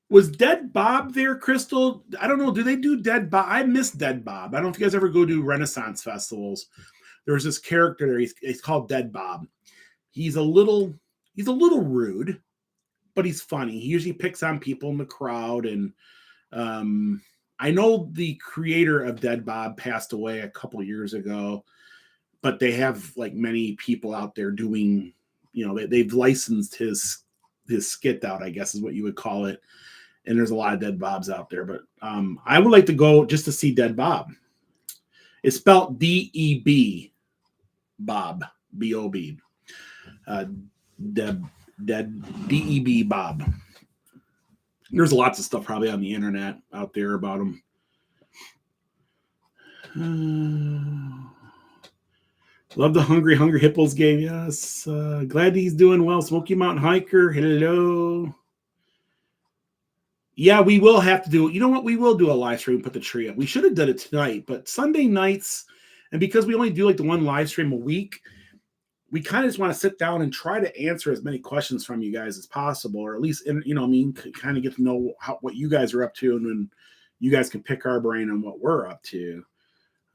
Was Dead Bob there, Crystal? I don't know. Do they do Dead Bob? I miss Dead Bob. I don't know if you guys ever go to Renaissance festivals. There's this character there. He's called Dead Bob. He's a little rude, but he's funny. He usually picks on people in the crowd. And I know the creator of Dead Bob passed away a couple years ago, but they have like many people out there doing, they've licensed his skit out, I guess is what you would call it. And there's a lot of Dead Bobs out there, but I would like to go just to see Dead Bob. It's spelled D-E-B, Bob, B-O-B. Dead D-E-B Bob. There's lots of stuff probably on the internet out there about him. Love the Hungry Hippos game. Yes. Glad he's doing well. Smoky Mountain Hiker. Hello. Yeah, we will have to do it. You know what? We will do a live stream, put the tree up. We should have done it tonight, but Sunday nights, and because we only do like the one live stream a week, we kind of just want to sit down and try to answer as many questions from you guys as possible, or at least, kind of get to know what you guys are up to, and then you guys can pick our brain on what we're up to.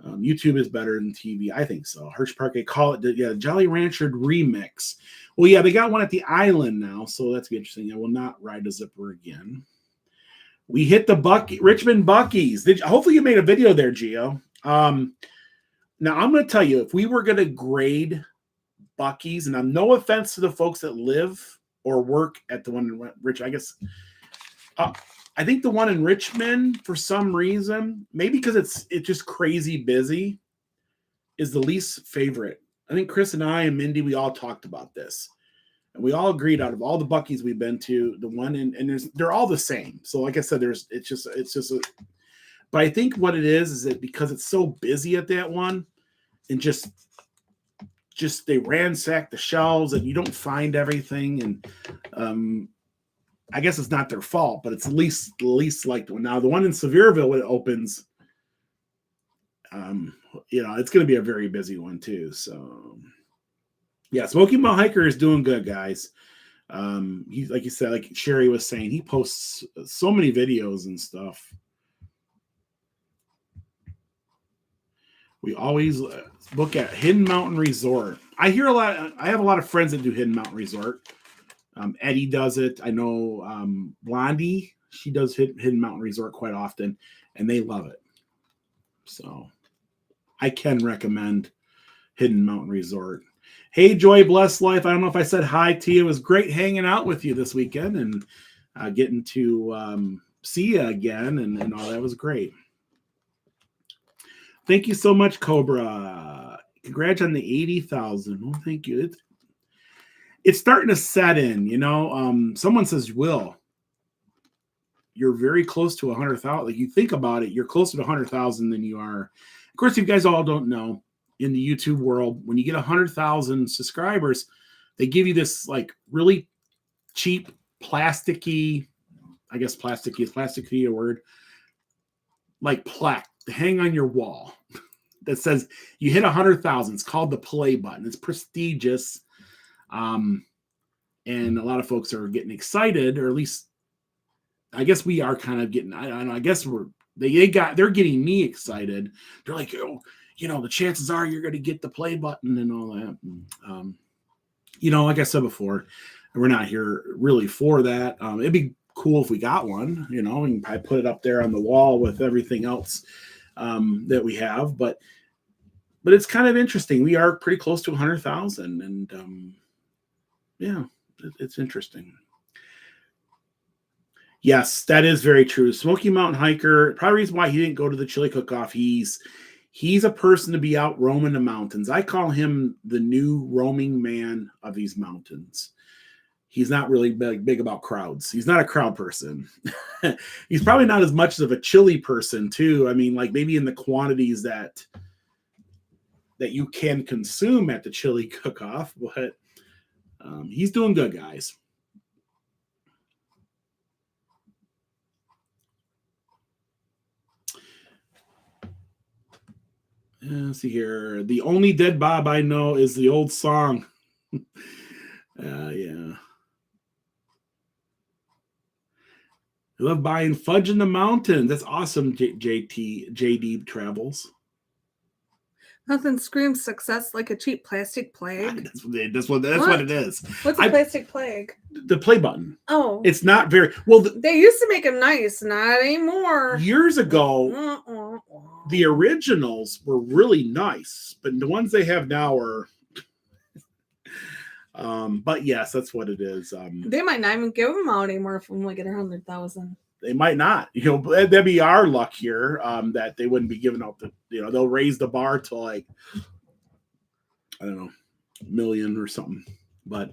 YouTube is better than TV. I think so. Hirsch Park, they call it Jolly Rancher remix. Well, yeah, they got one at the island now, so that's interesting. I will not ride a zipper again. We hit the Richmond Buc-ee's. Hopefully you made a video there, Gio. Now I'm going to tell you, if we were going to grade Buc-ee's, and I'm no offense to the folks that live or work at the one in Rich, I guess. I think the one in Richmond, for some reason, maybe because it's just crazy busy, is the least favorite. I think Chris and I and Mindy, we all talked about this. And we all agreed, out of all the Buc-ee's we've been to, the one they're all the same. So like I said, but I think what it is that because it's so busy at that one, and just they ransack the shelves and you don't find everything. And I guess it's not their fault, but it's the least liked one. Now the one in Sevierville, when it opens, it's going to be a very busy one too. So yeah, Smoky Mountain Hiker is doing good, guys. He, like you said, like Sherry was saying, he posts so many videos and stuff. We always look at Hidden Mountain Resort. I have a lot of friends that do Hidden Mountain Resort. Eddie does it. I know Blondie, she does Hidden Mountain Resort quite often, and they love it. So I can recommend Hidden Mountain Resort. Hey, Joy, blessed life. I don't know if I said hi to you. It was great hanging out with you this weekend and getting to see you again and all that was great. Thank you so much, Cobra. Congrats on the 80,000. Well, thank you. It's starting to set in, you know. Someone says, Will, you're very close to 100,000. Like, you think about it, you're closer to 100,000 than you are. Of course, you guys all don't know, in the YouTube world, when you get 100,000 subscribers, they give you this like really cheap plasticky, I guess plasticky a word, like plaque to hang on your wall that says you hit 100,000. It's called the play button. It's prestigious. And a lot of folks are getting excited, or at least I guess we are kind of getting, I don't know, I guess they're getting me excited. They're like, oh, you know, the chances are you're going to get the play button and all that. You know, like I said before, we're not here really for that. It'd be cool if we got one, you know, and I put it up there on the wall with everything else that we have. But it's kind of interesting. We are pretty close to 100,000, and yeah, it's interesting. Yes, that is very true. Smoky Mountain Hiker, probably the reason why he didn't go to the chili cook-off, he's a person to be out roaming the mountains. I call him the new roaming man of these mountains. He's not really big about crowds. He's not a crowd person. He's probably not as much of a chili person too. I mean, like maybe in the quantities that you can consume at the chili cook-off, but he's doing good, guys. Let's see here. The only dead Bob I know is the old song. Yeah. I love buying fudge in the mountains. That's awesome, JD Travels. Nothing screams success like a cheap plastic plague. That's what it is. What's a plastic plague? The play button. Oh. It's not very well. They used to make them nice, not anymore. Years ago, the originals were really nice, but the ones they have now are. But yes, that's what it is. They might not even give them out anymore if we only get 100,000. They might not. You know, that'd be our luck here. That they wouldn't be giving out they'll raise the bar to like, I don't know, $1 million or something. But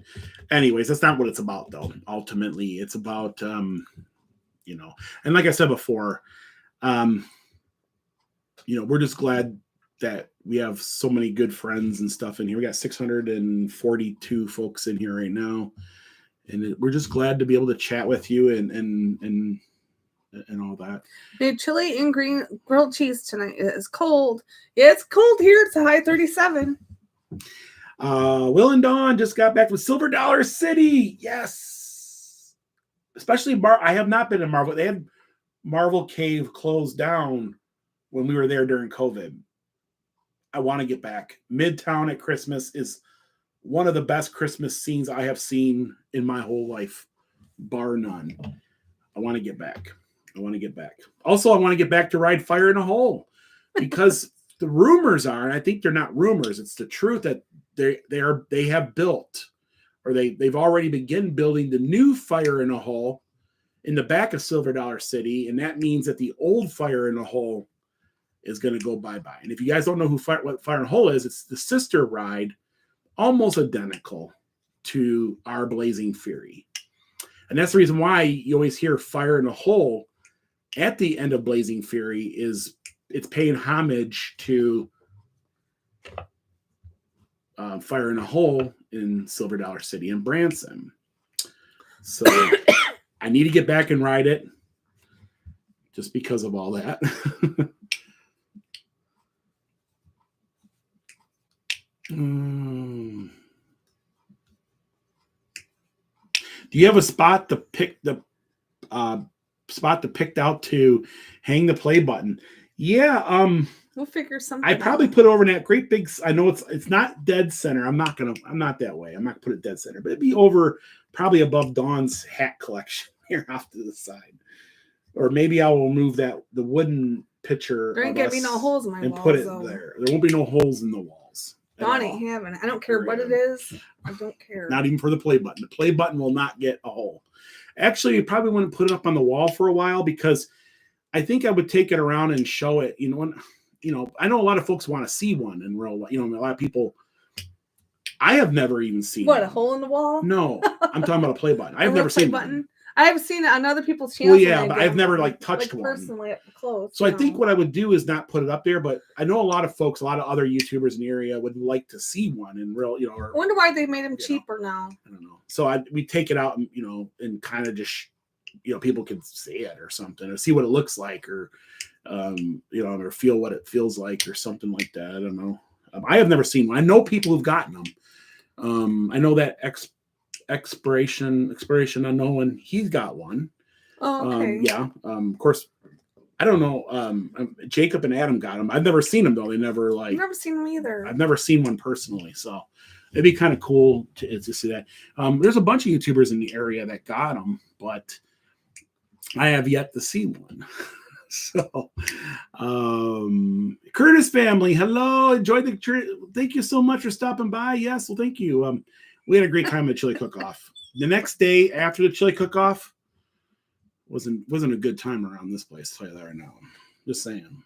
anyways, that's not what it's about though. Ultimately, it's about you know, and like I said before, you know, we're just glad that we have so many good friends and stuff in here. We got 642 folks in here right now, and we're just glad to be able to chat with you and all that. Made chili and green grilled cheese tonight. It is cold. Yeah, it's cold here. It's a high 37. Will and Dawn just got back from Silver Dollar City. Yes. Especially I have not been in Marvel. They had Marvel Cave closed down when we were there during COVID. I want to get back. Midtown at Christmas is one of the best Christmas scenes I have seen in my whole life, bar none. I want to get back. Also, I want to get back to ride Fire in a Hole, because the rumors are, and I think they're not rumors, it's the truth, that they have built, or they've already begun building the new Fire in a Hole in the back of Silver Dollar City, and that means that the old Fire in a Hole is going to go bye-bye. And if you guys don't know what Fire in a Hole is, it's the sister ride, almost identical to our Blazing Fury. And that's the reason why you always hear Fire in a Hole at the end of Blazing Fury, is it's paying homage to Fire in a Hole in Silver Dollar City and Branson. So I need to get back and ride it just because of all that. Do you have a spot to pick picked out to hang the play button? Yeah, we'll figure something I probably put it over in that great big, I know it's not dead center. I'm not that way. I'm not gonna put it dead center, but it'd be over probably above Dawn's hat collection here off to the side. Or maybe I will move the wooden picture. There ain't gonna be no holes in my and walls, put it though. there. There won't be no holes in the walls. Dawn ain't having it. I don't care what it is. I don't care. Not even for the play button. The play button will not get a hole. Actually, you probably wouldn't put it up on the wall for a while, because I think I would take it around and show it. You know, I know a lot of folks want to see one in real life. A lot of people. I have never even seen what, one. a hole in the wall? No, I'm talking about a play button. I've never seen one. I have seen it on other people's channels. Well, yeah, but I've never touched one personally up close. So I think what I would do is not put it up there, but I know a lot of folks, a lot of other YouTubers in the area would like to see one in real, I wonder why they made them cheaper now. I don't know. So we take it out and and kind of just people can see it or something, or see what it looks like, or or feel what it feels like, or something like that. I don't know. I have never seen one. I know people who've gotten them. I know that expiration unknown, he's got one. Oh, okay. Yeah. Of course, I don't know. Jacob and Adam got them. I've never seen them though. They never I've never seen them either. I've never seen one personally, so it'd be kind of cool to see that. There's a bunch of YouTubers in the area that got them, but I have yet to see one. So, Curtis family, hello, enjoyed the trip. Thank you so much for stopping by. Yes, well, thank you. We had a great time at the chili cook-off. The next day after the chili cook-off wasn't a good time around this place. I'll tell you that right now. Just saying.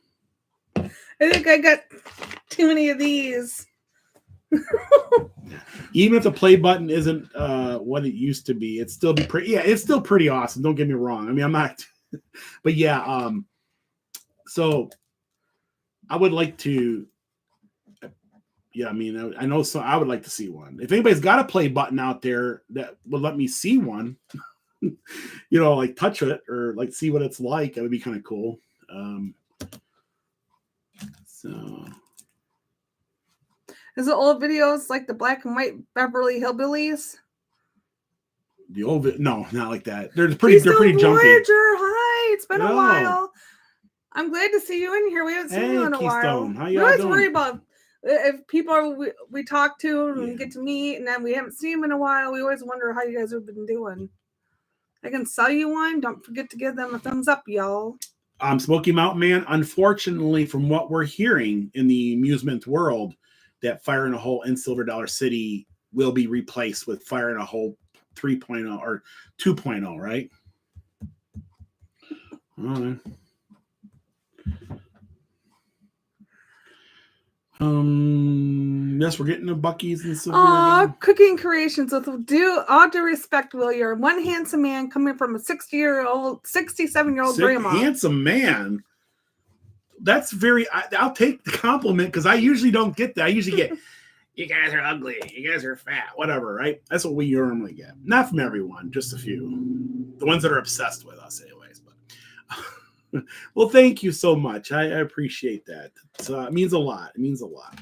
I think I got too many of these. Even if the play button isn't what it used to be, it's still pretty. Yeah, it's still pretty awesome. Don't get me wrong. I mean, I'm not, but yeah. So I would like to. Yeah, I mean, I know. So I would like to see one. If anybody's got a play button out there that would let me see one, like touch it or like see what it's like, that would be kind of cool. So. Is it old videos like the black and white Beverly Hillbillies? The old no, not like that. They're pretty jumpy. Voyager, hi, it's been a while. I'm glad to see you in here. We haven't seen you in a while. How we always worry about if people we talk to and get to meet, and then we haven't seen them in a while. We always wonder how you guys have been doing. I can sell you one. Don't forget to give them a thumbs up, y'all. Smoky Mountain Man. Unfortunately, from what we're hearing in the amusement world, that Fire in a Hole in Silver Dollar City will be replaced with Fire in a Hole 3.0 or 2.0, right? All right. Yes, we're getting the Buc-ee's and stuff. Cooking creations with all due respect, Will. You're one handsome man coming from a 67-year-old grandma. Handsome man. That's I'll take the compliment because I usually don't get that. I usually get, you guys are ugly, you guys are fat, whatever, right? That's what we normally get. Not from everyone, just a few. The ones that are obsessed with us, anyways. But well, thank you so much. I appreciate that. It means a lot. It means a lot.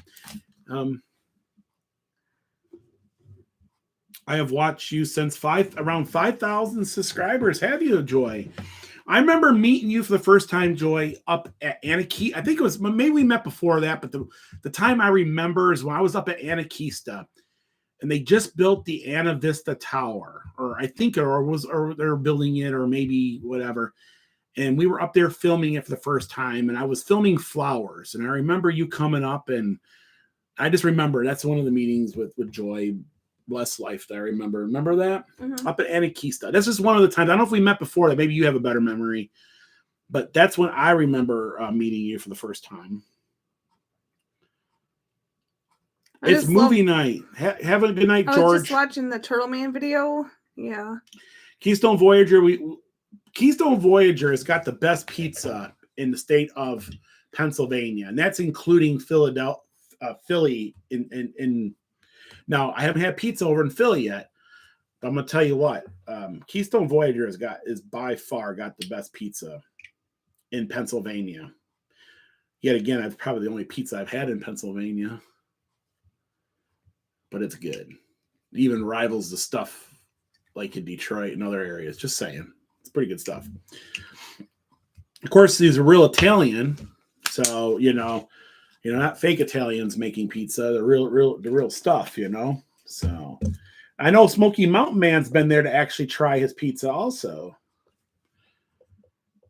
I have watched you since around 5,000 subscribers. Have you, Joy? I remember meeting you for the first time, Joy, up at Anarchy. I think it was, maybe we met before that, but the time I remember is when I was up at Anarchista, and they just built the Ana Vista Tower, or I think, or they're building it, or maybe whatever. And we were up there filming it for the first time, and I was filming flowers. And I remember you coming up, and I just remember that's one of the meetings with Joy. Bless life that I remember. Remember that? Mm-hmm. Up at Anarchista. That's just one of the times. I don't know if we met before that. Maybe you have a better memory. But that's when I remember meeting you for the first time. It's movie night. Have a good night, George. I was just watching the Turtle Man video. Yeah. Keystone Voyager. Keystone Voyager has got the best pizza in the state of Pennsylvania. And that's including Philadelphia, Philly in now, I haven't had pizza over in Philly yet, but I'm gonna tell you what, Keystone Voyager is by far got the best pizza in Pennsylvania. Yet again, that's probably the only pizza I've had in Pennsylvania, but it's good. It even rivals the stuff like in Detroit and other areas. Just saying, it's pretty good stuff. Of course, these are real Italian, so not fake Italians making pizza, the real stuff, So I know Smoky Mountain Man's been there to actually try his pizza also.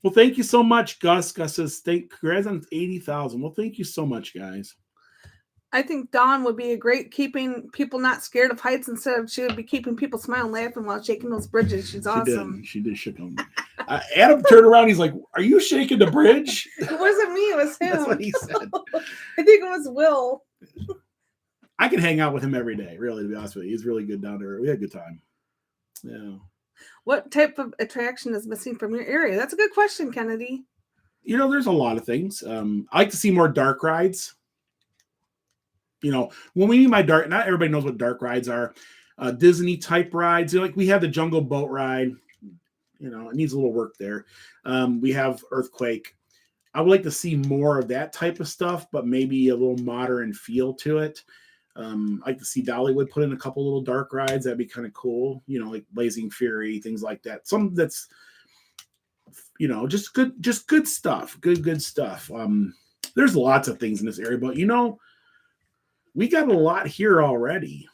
Well, thank you so much, Gus. Gus says, congrats on 80,000. Well, thank you so much, guys. I think Dawn would be a great keeping people not scared of heights. Instead of, she would be keeping people smiling, laughing while shaking those bridges. She's awesome. She did shake them. Adam turned around. He's like, "Are you shaking the bridge?" It wasn't me. It was him. That's what he said. I think it was Will. I could hang out with him every day. Really, to be honest with you, he's really good down there. We had a good time. Yeah. What type of attraction is missing from your area? That's a good question, Kennedy. You know, there's a lot of things. I like to see more dark rides. You know, when we mean by dark, not everybody knows what dark rides are. Disney type rides. You know, like we have the Jungle Boat ride. You know, it needs a little work there. We have Earthquake. I would like to see more of that type of stuff, but maybe a little modern feel to it. I'd like to see Dollywood put in a couple little dark rides. That'd be kind of cool. You know, like Blazing Fury, things like that. Some that's, you know, just good stuff. Good stuff. There's lots of things in this area, but you know, we got a lot here already.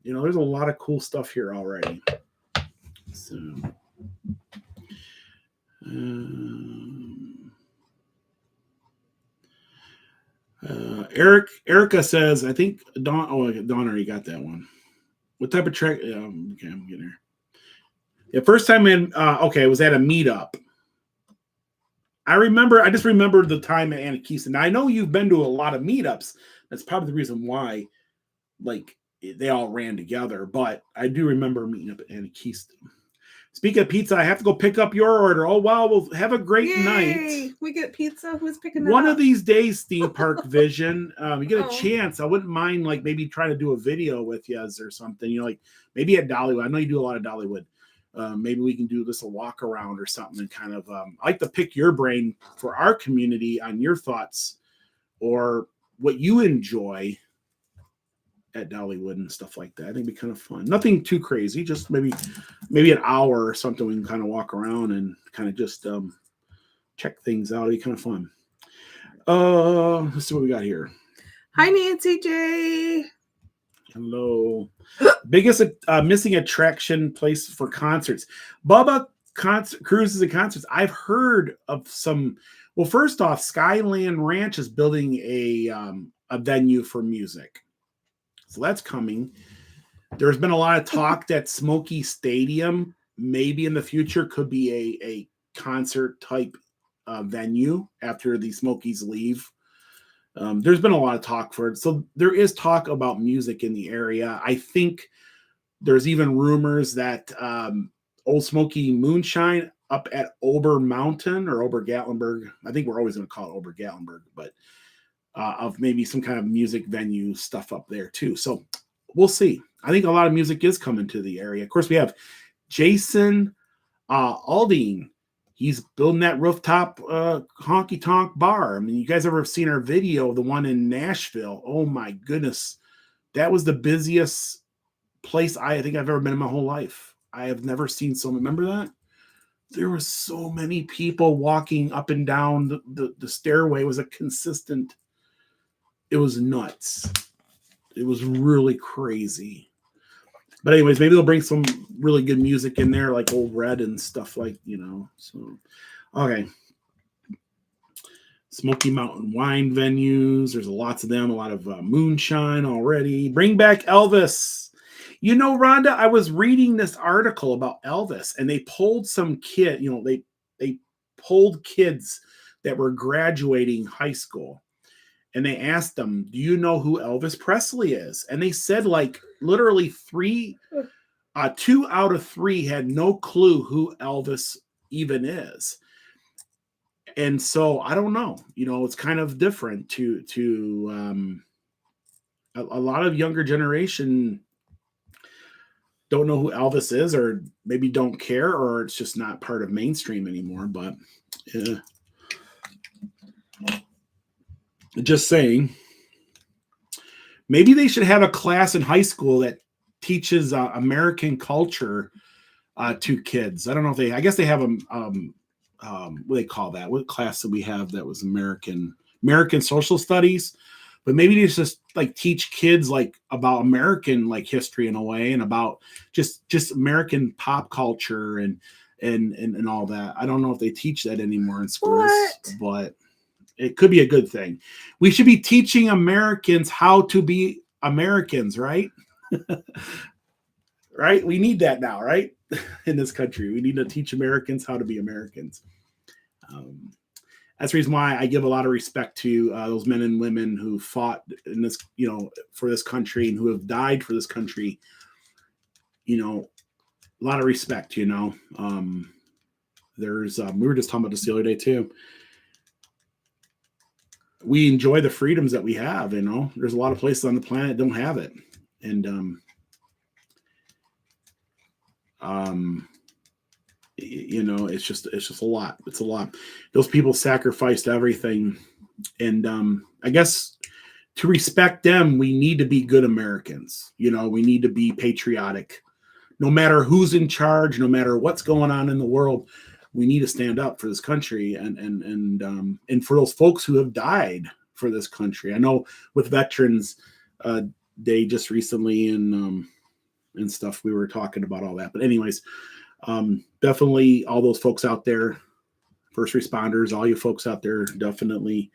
You know, there's a lot of cool stuff here already. So, Erica says, I think Dawn already got that one. What type of track? Okay, I'm getting her. Yeah, first time in, it was at a meetup. I just remember the time at Anakeeston. Now, I know you've been to a lot of meetups. That's probably the reason why, like, they all ran together. But I do remember meeting up at Anakeeston. Speaking of pizza, I have to go pick up your order. Oh, wow. Well, have a great night. We get pizza. Who's picking that One up? of these days, Theme Park Vision, you get a chance. I wouldn't mind, like, maybe trying to do a video with you or something. You know, like, maybe at Dollywood. I know you do a lot of Dollywood. Maybe we can do this a walk around or something and kind of, I like to pick your brain for our community on your thoughts or what you enjoy at Dollywood and stuff like that. I think it'd be kind of fun. Nothing too crazy, just maybe an hour or something. We can kind of walk around and kind of just check things out. It'd be kind of fun. Let's see what we got here. Hi, Nancy J. Hello. Biggest missing attraction place for concerts. Bubba cruises and concerts. I've heard of some. Well, first off, Skyland Ranch is building a venue for music. So that's coming. There's been a lot of talk that Smoky Stadium maybe in the future could be a concert type venue after the Smokies leave. There's been a lot of talk for it. So there is talk about music in the area. I think there's even rumors that Old Smoky Moonshine up at Ober Mountain or Ober Gatlinburg, I think we're always going to call it Ober Gatlinburg, but of maybe some kind of music venue stuff up there too. So we'll see. I think a lot of music is coming to the area. Of course, we have Jason Aldean. He's building that rooftop honky tonk bar. I mean, you guys ever seen our video, the one in Nashville? Oh my goodness. That was the busiest place I think I've ever been in my whole life. I have never seen so. Remember that? There were so many people walking up and down the stairway. It was a consistent. It was nuts. It was really crazy. But anyways, maybe they'll bring some really good music in there, like Old Red and stuff like, you know. So, okay. Smoky Mountain wine venues. There's lots of them. A lot of moonshine already. Bring back Elvis. You know, Rhonda, I was reading this article about Elvis, and they polled some kid. You know, they polled kids that were graduating high school. And they asked them, do you know who Elvis Presley is? And they said, like, literally 2 out of 3 had no clue who Elvis even is. And so I don't know, you know, it's kind of different to a lot of younger generation don't know who Elvis is, or maybe don't care, or it's just not part of mainstream anymore. But just saying, maybe they should have a class in high school that teaches American culture to kids. I don't know if I guess they have what do they call that? What class did we have that was American social studies? But maybe they just like teach kids like about American like history in a way, and about just American pop culture and all that. I don't know if they teach that anymore in schools, but It could be a good thing. We should be teaching Americans how to be Americans, right? Right? We need that now, right? In this country, we need to teach Americans how to be Americans. That's the reason why I give a lot of respect to those men and women who fought in this, for this country and who have died for this country. A lot of respect. There's we were just talking about this the other day too. We enjoy the freedoms that we have. There's a lot of places on the planet that don't have it, and it's just a lot. It's a lot. Those people sacrificed everything, and I guess to respect them, we need to be good Americans. We need to be patriotic, no matter who's in charge, no matter what's going on in the world. We need to stand up for this country and for those folks who have died for this country. I know with Veterans Day just recently and stuff, we were talking about all that. But anyways, definitely all those folks out there, first responders, all you folks out there, definitely,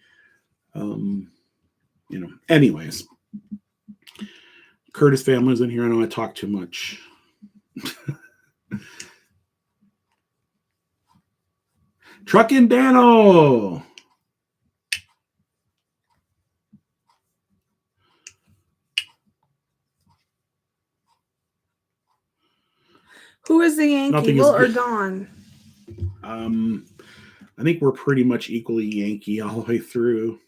anyways. Curtis family's in here. I know I talk too much. Truckin' Dano. Who is the Yankee, Will or Dawn? I think we're pretty much equally Yankee all the way through.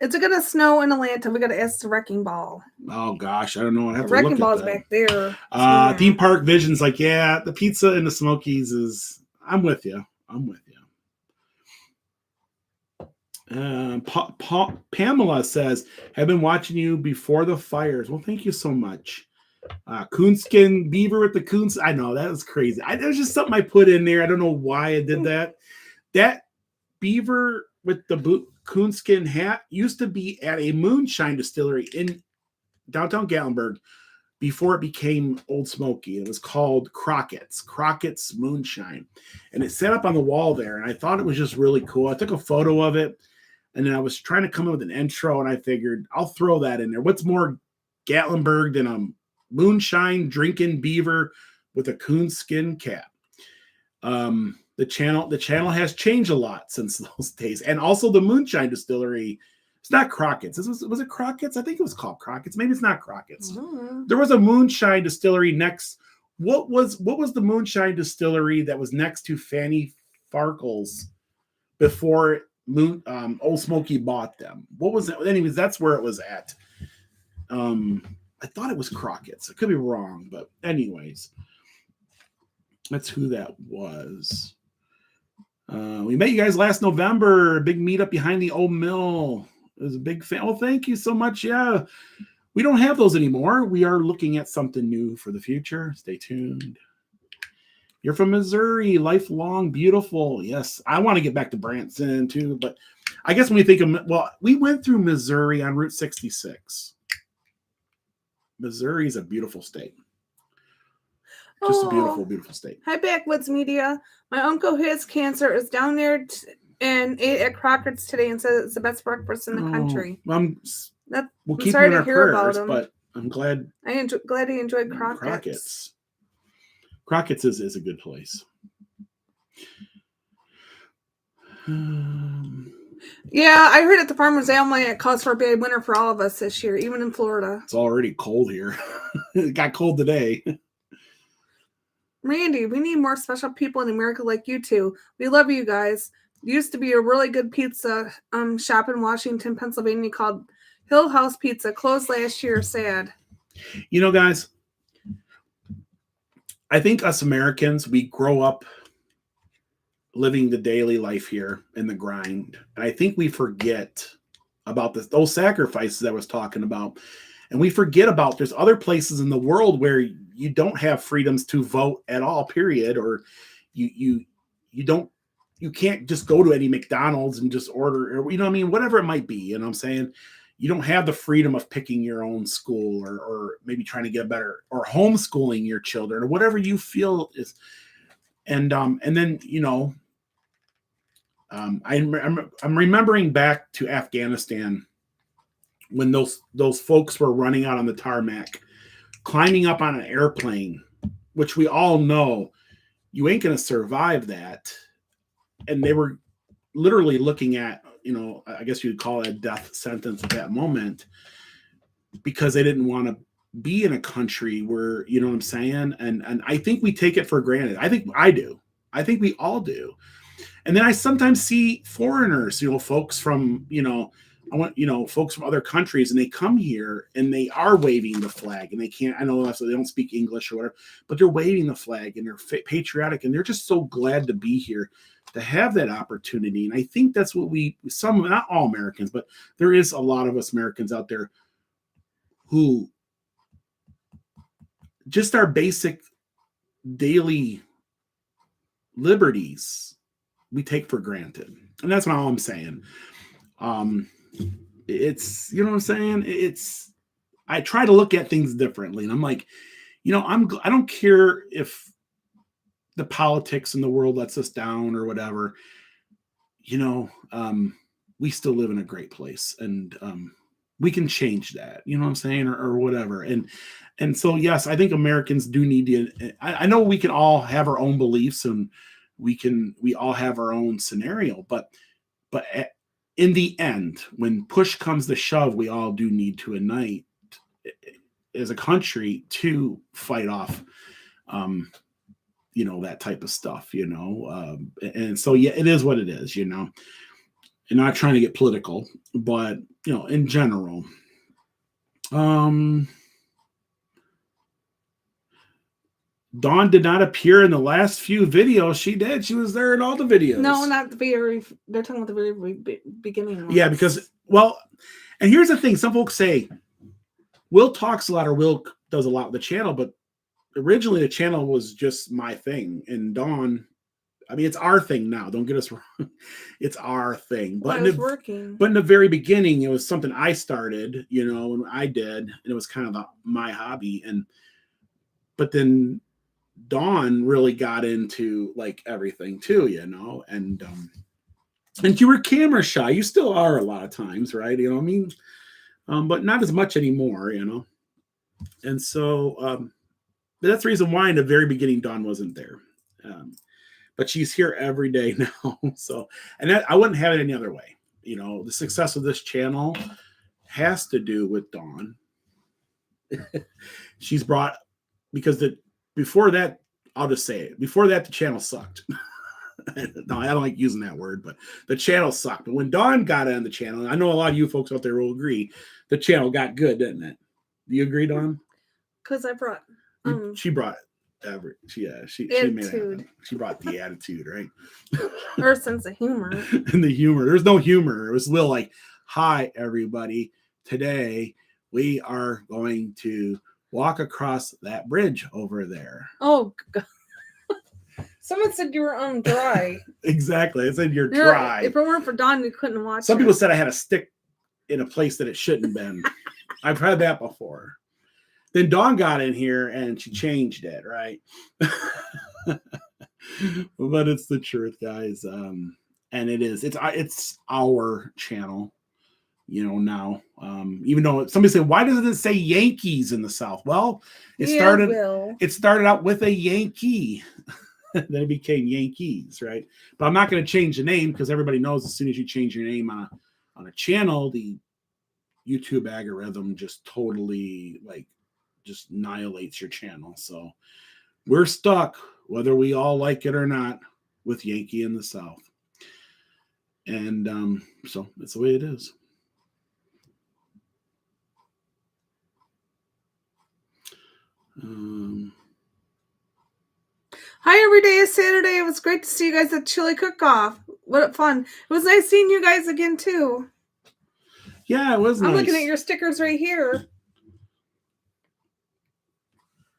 Is it going to snow in Atlanta? We got to ask the Wrecking Ball. Oh gosh, I don't know. I have the to Wrecking look Ball's at that. Back there. Theme Park Vision's like, yeah, the pizza and the Smokies is. I'm with you. Pamela says, "Have been watching you before the fires." Well, thank you so much. Coonskin beaver with the coons. I know that was crazy. There's just something I put in there. I don't know why I did that. That beaver with the coonskin hat used to be at a moonshine distillery in downtown Gatlinburg before it became Old Smoky. It was called Crockett's Moonshine. And it set up on the wall there. And I thought it was just really cool. I took a photo of it. And then I was trying to come up with an intro. And I figured I'll throw that in there. What's more Gatlinburg than a moonshine drinking beaver with a coonskin cap? The channel has changed a lot since those days. And also the moonshine distillery. It's not Crockett's. Was it Crockett's? I think it was called Crockett's. Maybe it's not Crockett's. Mm-hmm. There was a moonshine distillery next. What was the moonshine distillery that was next to Fanny Farkle's before Old Smoky bought them? What was it? Anyways, that's where it was at. I thought it was Crockett's. I could be wrong, but anyways, that's who that was. We met you guys last November. A big meetup behind the old mill. It was a big fan. Oh, thank you so much. Yeah, we don't have those anymore. We are looking at something new for the future. Stay tuned. You're from Missouri. Lifelong, beautiful. Yes, I want to get back to Branson too. But I guess when we think of, we went through Missouri on Route 66. Missouri is a beautiful state. Just a beautiful, beautiful state. Hi, Backwoods Media. My uncle has cancer. Is down there and ate at Crockett's today and says it's the best breakfast in the country. We'll keep sorry him in to our hear prayers, about him. but I'm glad. Glad he enjoyed Crockett's. Crockett's is a good place. Yeah, I heard at the Farmer's Almanac it calls for a bad winter for all of us this year, even in Florida. It's already cold here. It got cold today. Randy, we need more special people in America like you two. We love you guys. There used to be a really good pizza shop in Washington, Pennsylvania called Hill House Pizza. Closed last year. Sad. Guys, I think us Americans, we grow up living the daily life here in the grind. And I think we forget about those sacrifices I was talking about. And we forget about there's other places in the world where you don't have freedoms to vote at all, period. Or you can't just go to any McDonald's and just order, or whatever it might be. I'm saying? You don't have the freedom of picking your own school or maybe trying to get better or homeschooling your children or whatever you feel is. And then, I'm remembering back to Afghanistan when those folks were running out on the tarmac, climbing up on an airplane, which we all know you ain't going to survive that. And they were literally looking at, I guess you'd call it a death sentence at that moment because they didn't want to be in a country where, you know what I'm saying? And I think we take it for granted. I think I do. I think we all do. And then I sometimes see foreigners, folks from, folks from other countries, and they come here and they are waving the flag, and they can't, I know so they don't speak English or whatever, but they're waving the flag and they're patriotic, and they're just so glad to be here to have that opportunity. And I think that's what not all Americans, but there is a lot of us Americans out there who just our basic daily liberties we take for granted. And that's all I'm saying. It's, you know what I'm saying? I try to look at things differently, and I'm like, I don't care if the politics in the world lets us down or whatever, we still live in a great place, and we can change that, you know what I'm saying? Or whatever. And so, yes, I think Americans do need to, I know we can all have our own beliefs, and we all have our own scenario, but in the end, when push comes to shove, we all do need to unite as a country to fight off, that type of stuff, and so, yeah, it is what it is, and not trying to get political, but, in general, Dawn did not appear in the last few videos. She did. She was there in all the videos. No, not the very. They're talking about the very beginning ones. Yeah, because, and here's the thing. Some folks say Will talks a lot, or Will does a lot with the channel, but originally the channel was just my thing. And Dawn, it's our thing now. Don't get us wrong. It's our thing. But it was working. But in the very beginning, it was something I started, and I did. And it was kind of my hobby. But then Dawn really got into like everything too, and you were camera shy. You still are a lot of times, right? But not as much anymore, And so that's the reason why in the very beginning Dawn wasn't there. But she's here every day now. So, and I wouldn't have it any other way. The success of this channel has to do with Dawn. She's brought, because before that, I'll just say it. Before that, the channel sucked. No, I don't like using that word, but the channel sucked. But when Dawn got on the channel, I know a lot of you folks out there will agree, the channel got good, didn't it? Do you agree, Dawn? Because I brought. She brought she made it. She brought the attitude, right? Her sense of humor. And the humor. There's no humor. It was Will like, "Hi, everybody. Today we are going to walk across that bridge over there." Oh, God. Someone said you were dry. Exactly. I said you're dry. If it weren't for Dawn, you couldn't watch Some people said I had a stick in a place that it shouldn't have been. I've had that before. Then Dawn got in here and she changed it, right? But it's the truth, guys. And it's our channel. Now, even though somebody said, why doesn't it say Yankees in the South? Well, it started out with a Yankee, then it became Yankees, right? But I'm not going to change the name, because everybody knows as soon as you change your name on a channel, the YouTube algorithm just totally just annihilates your channel. So we're stuck, whether we all like it or not, with Yankee in the South. And so that's the way it is. Hi, every day is Saturday. It was great to see you guys at Chili Cook-Off. What fun. It was nice seeing you guys again, too. Yeah, it was nice. I'm looking at your stickers right here.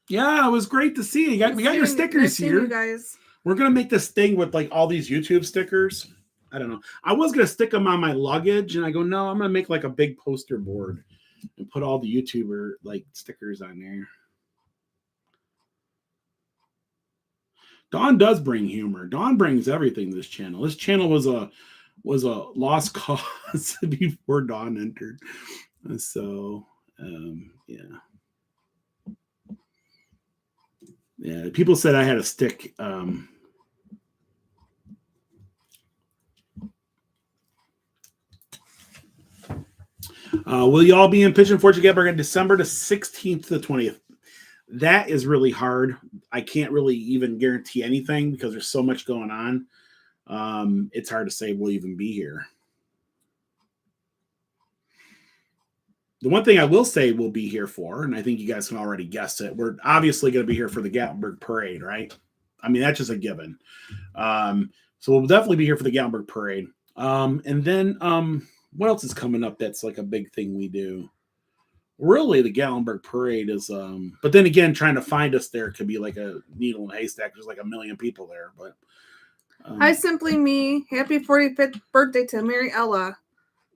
Yeah, it was great to see you. We got your stickers here. You guys. We're going to make this thing with all these YouTube stickers. I don't know. I was going to stick them on my luggage, and I go, no, I'm going to make a big poster board and put all the YouTuber stickers on there. Dawn does bring humor. Dawn brings everything to this channel. This channel was a lost cause before Dawn entered. So yeah. Yeah, people said I had a stick. Will y'all be in Pitch and Fortune Gatlinburg on December the 16th to the 20th? That is really hard. I can't really even guarantee anything because there's so much going on. It's hard to say we'll even be here. The one thing I will say we'll be here for, and I think you guys can already guess it, we're obviously going to be here for the Gatlinburg Parade, right? I mean, that's just a given. So we'll definitely be here for the Gatlinburg Parade. And then what else is coming up that's like a big thing we do? Really, the Gatlinburg Parade is, but then again, trying to find us there could be like a needle in a haystack. There's like a million people there, but. Hi, Simply Me. Happy 45th birthday to Mary Ella.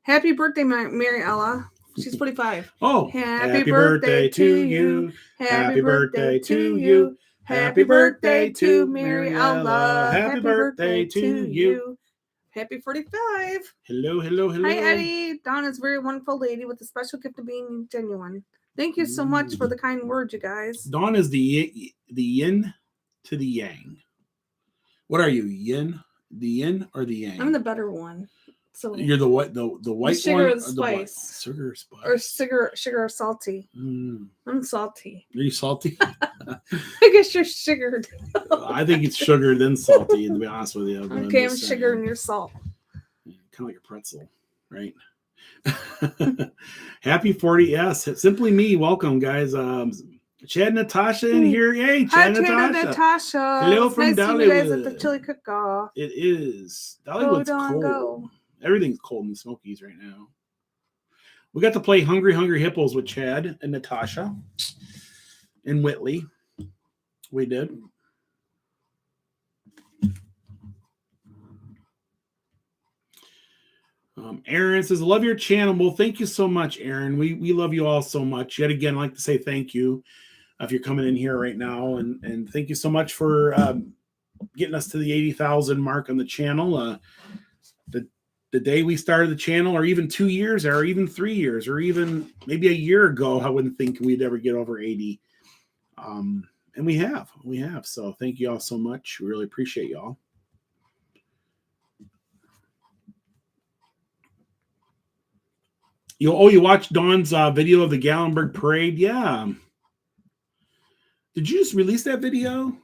Happy birthday, Mary Ella. She's 45. Oh, happy birthday to you. Happy birthday to you. Happy birthday to Mary Ella. Happy birthday to you. Happy 45. Hello, hello, hello. Hi, Eddie. Dawn is a very wonderful lady with a special gift of being genuine. Thank you so much for the kind words, you guys. Dawn is the yin to the yang. What are you, yin? The yin or the yang? I'm the better one. So you're the what? The white the sugar one? Or the spice. Sugar or spice? Or sugar or salty. I'm salty. Are you salty? I guess you're sugared. I think it's sugar then salty, to be honest with you. Okay, I'm sugar and you're salt. Kind of like a pretzel, right? Happy 40. Yes, Simply Me. Welcome, guys. Chad and Natasha in here. Yay, Chad and Natasha. Hello it's from nice Dollywood. To see you guys at the chili cook-off. It is. Dollywood's cold. Go. Everything's cold in the Smokies right now. We got to play Hungry Hungry Hippos with Chad and Natasha in Whitley. We did. Aaron says, love your channel. Well, thank you so much, Aaron. We love you all so much. Yet again, I'd like to say thank you if you're coming in here right now. And thank you so much for getting us to the 80,000 mark on the channel. The day we started the channel, or even 2 years, or even 3 years, or even maybe a year ago, I wouldn't think we'd ever get over 80. And we have. So thank you all so much. We really appreciate y'all. You watched Dawn's video of the Gatlinburg Parade? Yeah. Did you just release that video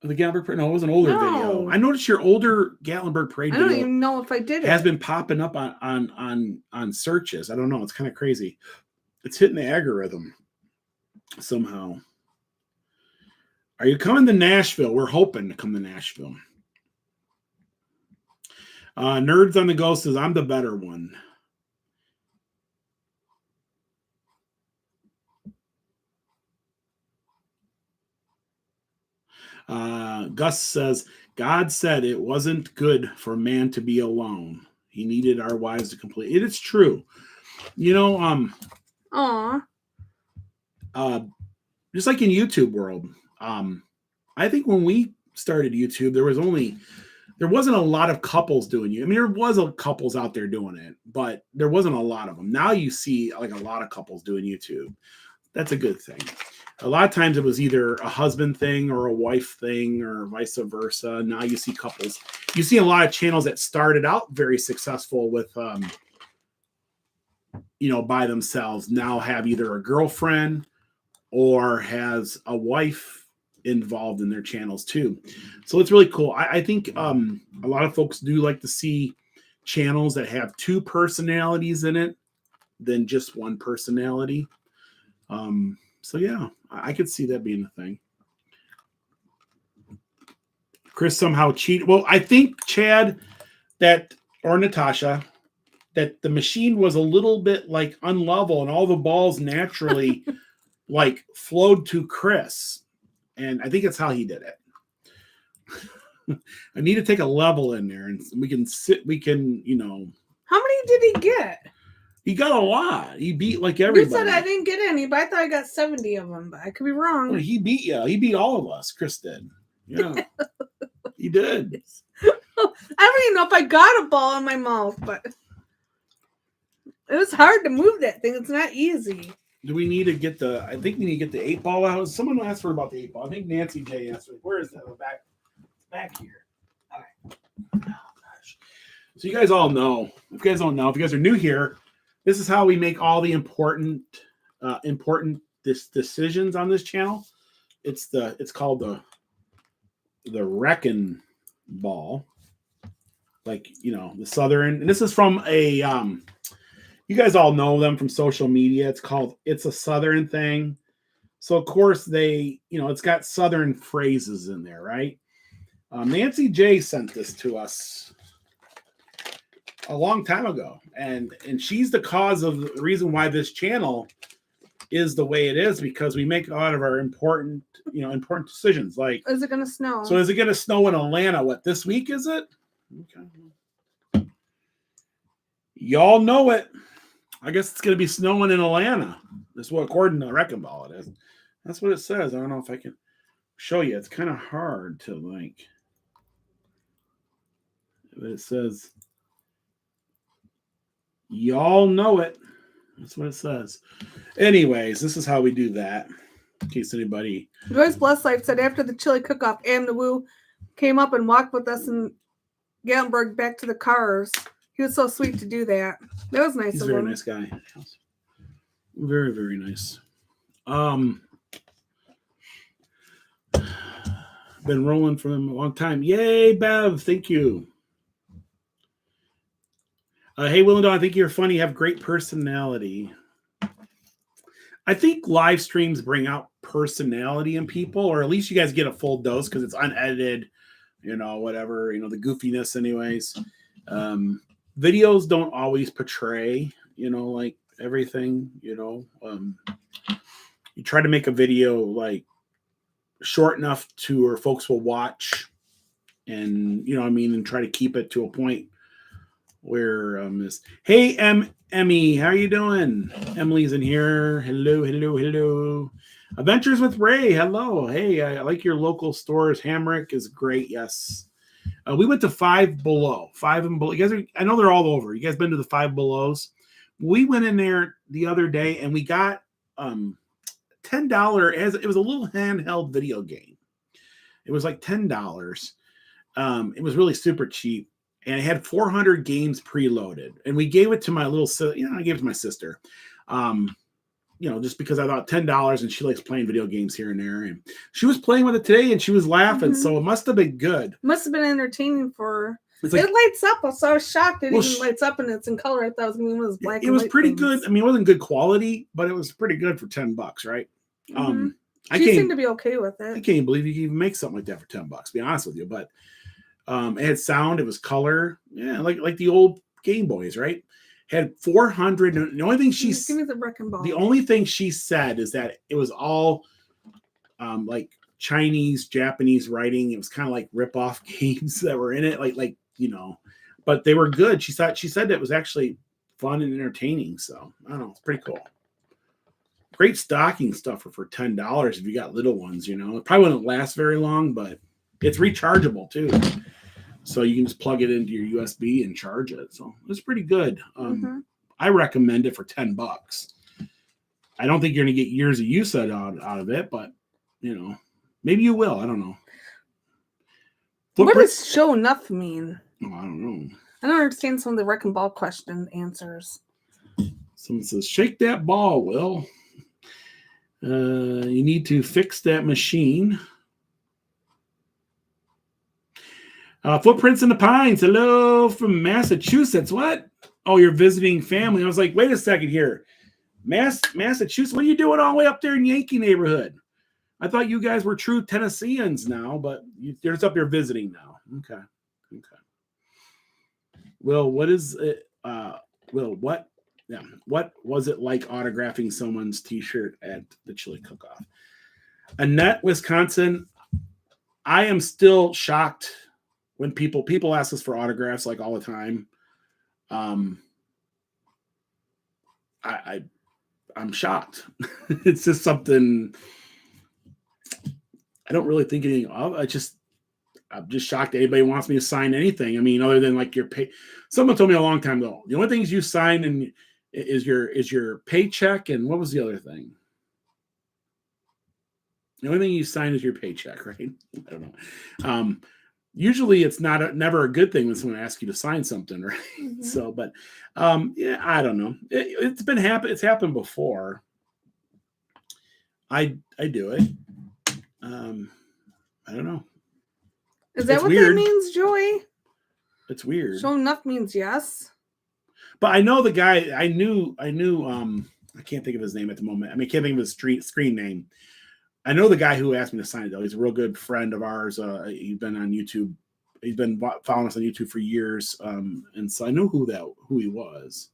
of the Gatlinburg Parade? No, it was an older video. I noticed your older Gatlinburg Parade video. I don't even know if I did it. Has been popping up on searches. I don't know. It's kind of crazy. It's hitting the algorithm somehow. Are you coming to Nashville? We're hoping to come to Nashville. Nerds on the Go says, I'm the better one. Gus says, God said it wasn't good for man to be alone. He needed our wives to complete it. It's true. You know, just like in YouTube world, I think when we started YouTube, there wasn't a lot of couples doing it. I mean, there was couples out there doing it, but there wasn't a lot of them. Now you see like a lot of couples doing YouTube. That's a good thing. A lot of times it was either a husband thing or a wife thing or vice versa. Now you see couples. You see a lot of channels that started out very successful with, by themselves, now have either a girlfriend or has a wife involved in their channels too. So it's really cool. I think a lot of folks do like to see channels that have two personalities in it than just one personality. So yeah, I could see that being a thing. Chris somehow cheated. Well, I think Chad or Natasha, that the machine was a little bit like unlevel and all the balls naturally like flowed to Chris. And I think that's how he did it. I need to take a level in there and we can. How many did he get? He got a lot. He beat like everybody. You said I didn't get any, but I thought I got 70 of them. But I could be wrong. Well, he beat you. He beat all of us. Chris did. Yeah, he did. I don't even know if I got a ball in my mouth, but it was hard to move that thing. It's not easy. Do we need to get the? I think we need to get the 8-ball out. Someone asked for about the 8-ball. I think Nancy J asked for. Where is that? Back here. Okay. Oh, gosh. So you guys all know. If you guys don't know, if you guys are new here, this is how we make all the important decisions on this channel. It's called the Wrecking Ball, like the Southern. And this is from a you guys all know them from social media. It's a Southern thing. So of course it's got Southern phrases in there, right? Nancy J sent this to us a long time ago, and she's the cause of the reason why this channel is the way it is, because we make a lot of our important decisions. Like, is it gonna snow? So is it gonna snow in Atlanta? What, this week is it? Okay. Y'all know it. I guess it's gonna be snowing in Atlanta. That's what, according to Wrecking Ball, it is. That's what it says. I don't know if I can show you. It's kind of hard to but it says, y'all know it. That's what it says. Anyways, this is how we do that. In case anybody. Joyce Bless Life said after the chili cook-off, Am the Woo came up and walked with us in Gatlinburg back to the cars. He was so sweet to do that. That was nice. He's of a very him. nice guy. Very, very nice. Been rolling for them a long time. Yay, Bev. Thank you. Hey, Will and Dawn, I think you're funny. You have great personality. I think live streams bring out personality in people, or at least you guys get a full dose because it's unedited, whatever, the goofiness anyways. Videos don't always portray, like everything, you try to make a video like short enough where folks will watch and, and try to keep it to a point where hey, Emmy, how are you doing? Emily's in here. Hello. Adventures with Ray. Hello. Hey, I like your local stores. Hamrick is great. Yes. We went to Five Below. Five and Below. You guys I know they're all over. You guys been to the Five Belows? We went in there the other day and we got $10 as it was a little handheld video game. It was like $10. It was really super cheap. And it had 400 games preloaded. And we gave it to my little sister. I gave it to my sister. Just because I thought $10 and she likes playing video games here and there. And she was playing with it today and she was laughing. So it must have been good. Must have been entertaining for her. Like, it lights up. So I was shocked it even lights up and it's in color. I thought it was going to be one of those black. It was pretty good. I mean, it wasn't good quality, but it was pretty good for $10, right? She seemed to be okay with it. I can't believe you can even make something like that for $10, to be honest with you. But it had sound, it was color, like the old Game Boys, right? Had 400. The only thing give me the Wrecking Ball. The only thing she said is that it was all like Chinese, Japanese writing. It was kind of like rip-off games that were in it, but they were good. She said that it was actually fun and entertaining. So I don't know, it's pretty cool. Great stocking stuffer for $10 if you got little ones. It probably wouldn't last very long, but it's rechargeable too. So you can just plug it into your USB and charge it. So it's pretty good. I recommend it for $10. I don't think you're going to get years of use out of it, but maybe you will. I don't know. What does show enough mean? Oh, I don't know. I don't understand some of the Wrecking Ball question answers. Someone says, shake that ball, Will. You need to fix that machine. Footprints in the Pines. Hello from Massachusetts. What? Oh, you're visiting family. I was like, wait a second here. Massachusetts? What are you doing all the way up there in Yankee neighborhood? I thought you guys were true Tennesseans now, but you're just up here visiting now. Okay. Will, what is it? Will, what? Yeah. What was it like autographing someone's T-shirt at the chili cook-off? Annette, Wisconsin. I am still shocked when people ask us for autographs like all the time. I'm shocked. It's just something I don't really think anything of. I'm just shocked that anybody wants me to sign anything. I mean, other than like your pay. Someone told me a long time ago, the only things you sign is your paycheck, and what was the other thing? The only thing you sign is your paycheck, right? I don't know. Usually it's never a good thing when someone asks you to sign something, right? Mhm. So, but yeah, I don't know. It's happened before. I do it. I don't know. Is that It's what weird. that means, Joy? It's weird. Show enough means yes. But I know the guy. I knew. I can't think of his name at the moment. I mean, I can't think of his screen name. I know the guy who asked me to sign it though. He's a real good friend of ours. He's been on YouTube. He's been following us on YouTube for years, and so I know who he was.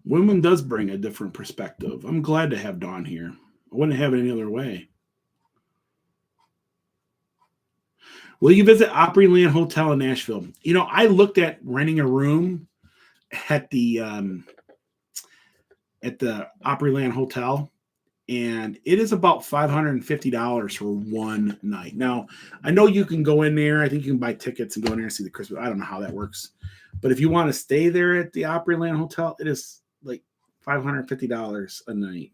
Women does bring a different perspective. I'm glad to have Dawn here. I wouldn't have it any other way. Will you visit Opryland Hotel in Nashville? You know, I looked at renting a room at the Opryland Hotel, and it is about $550 for one night. Now, I know you can go in there. I think you can buy tickets and go in there and see the Christmas. I don't know how that works, but if you want to stay there at the Opryland Hotel, it is like $550 a night.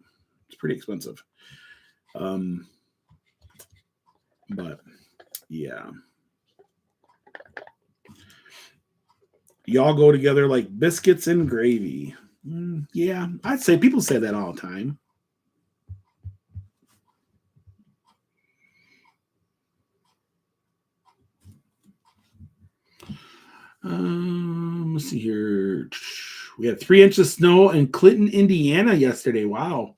It's pretty expensive. But yeah. Y'all go together like biscuits and gravy. Yeah, I'd say people say that all the time. Let's see here. We had 3 inches of snow in Clinton, Indiana yesterday. Wow.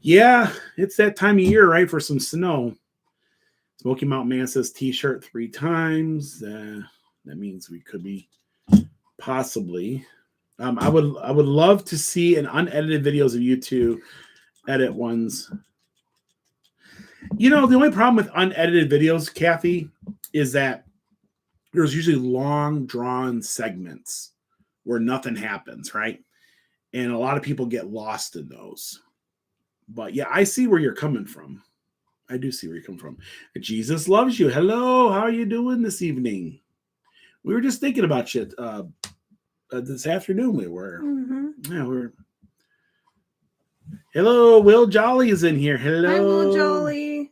Yeah, it's that time of year, right, for some snow. Smoky Mountain Man says t-shirt 3 times. That means we could be possibly. I would love to see an unedited videos of you two edit ones. You know, the only problem with unedited videos, Kathy, is that there's usually long drawn segments where nothing happens, right? And a lot of people get lost in those. But yeah, I see where you're coming from. I do see where you're coming from. Jesus loves you. Hello, how are you doing this evening? We were just thinking about you this afternoon. We were. Mm-hmm. Yeah, we're. Hello, Will Jolly is in here. Hello, Hi, Will Jolly.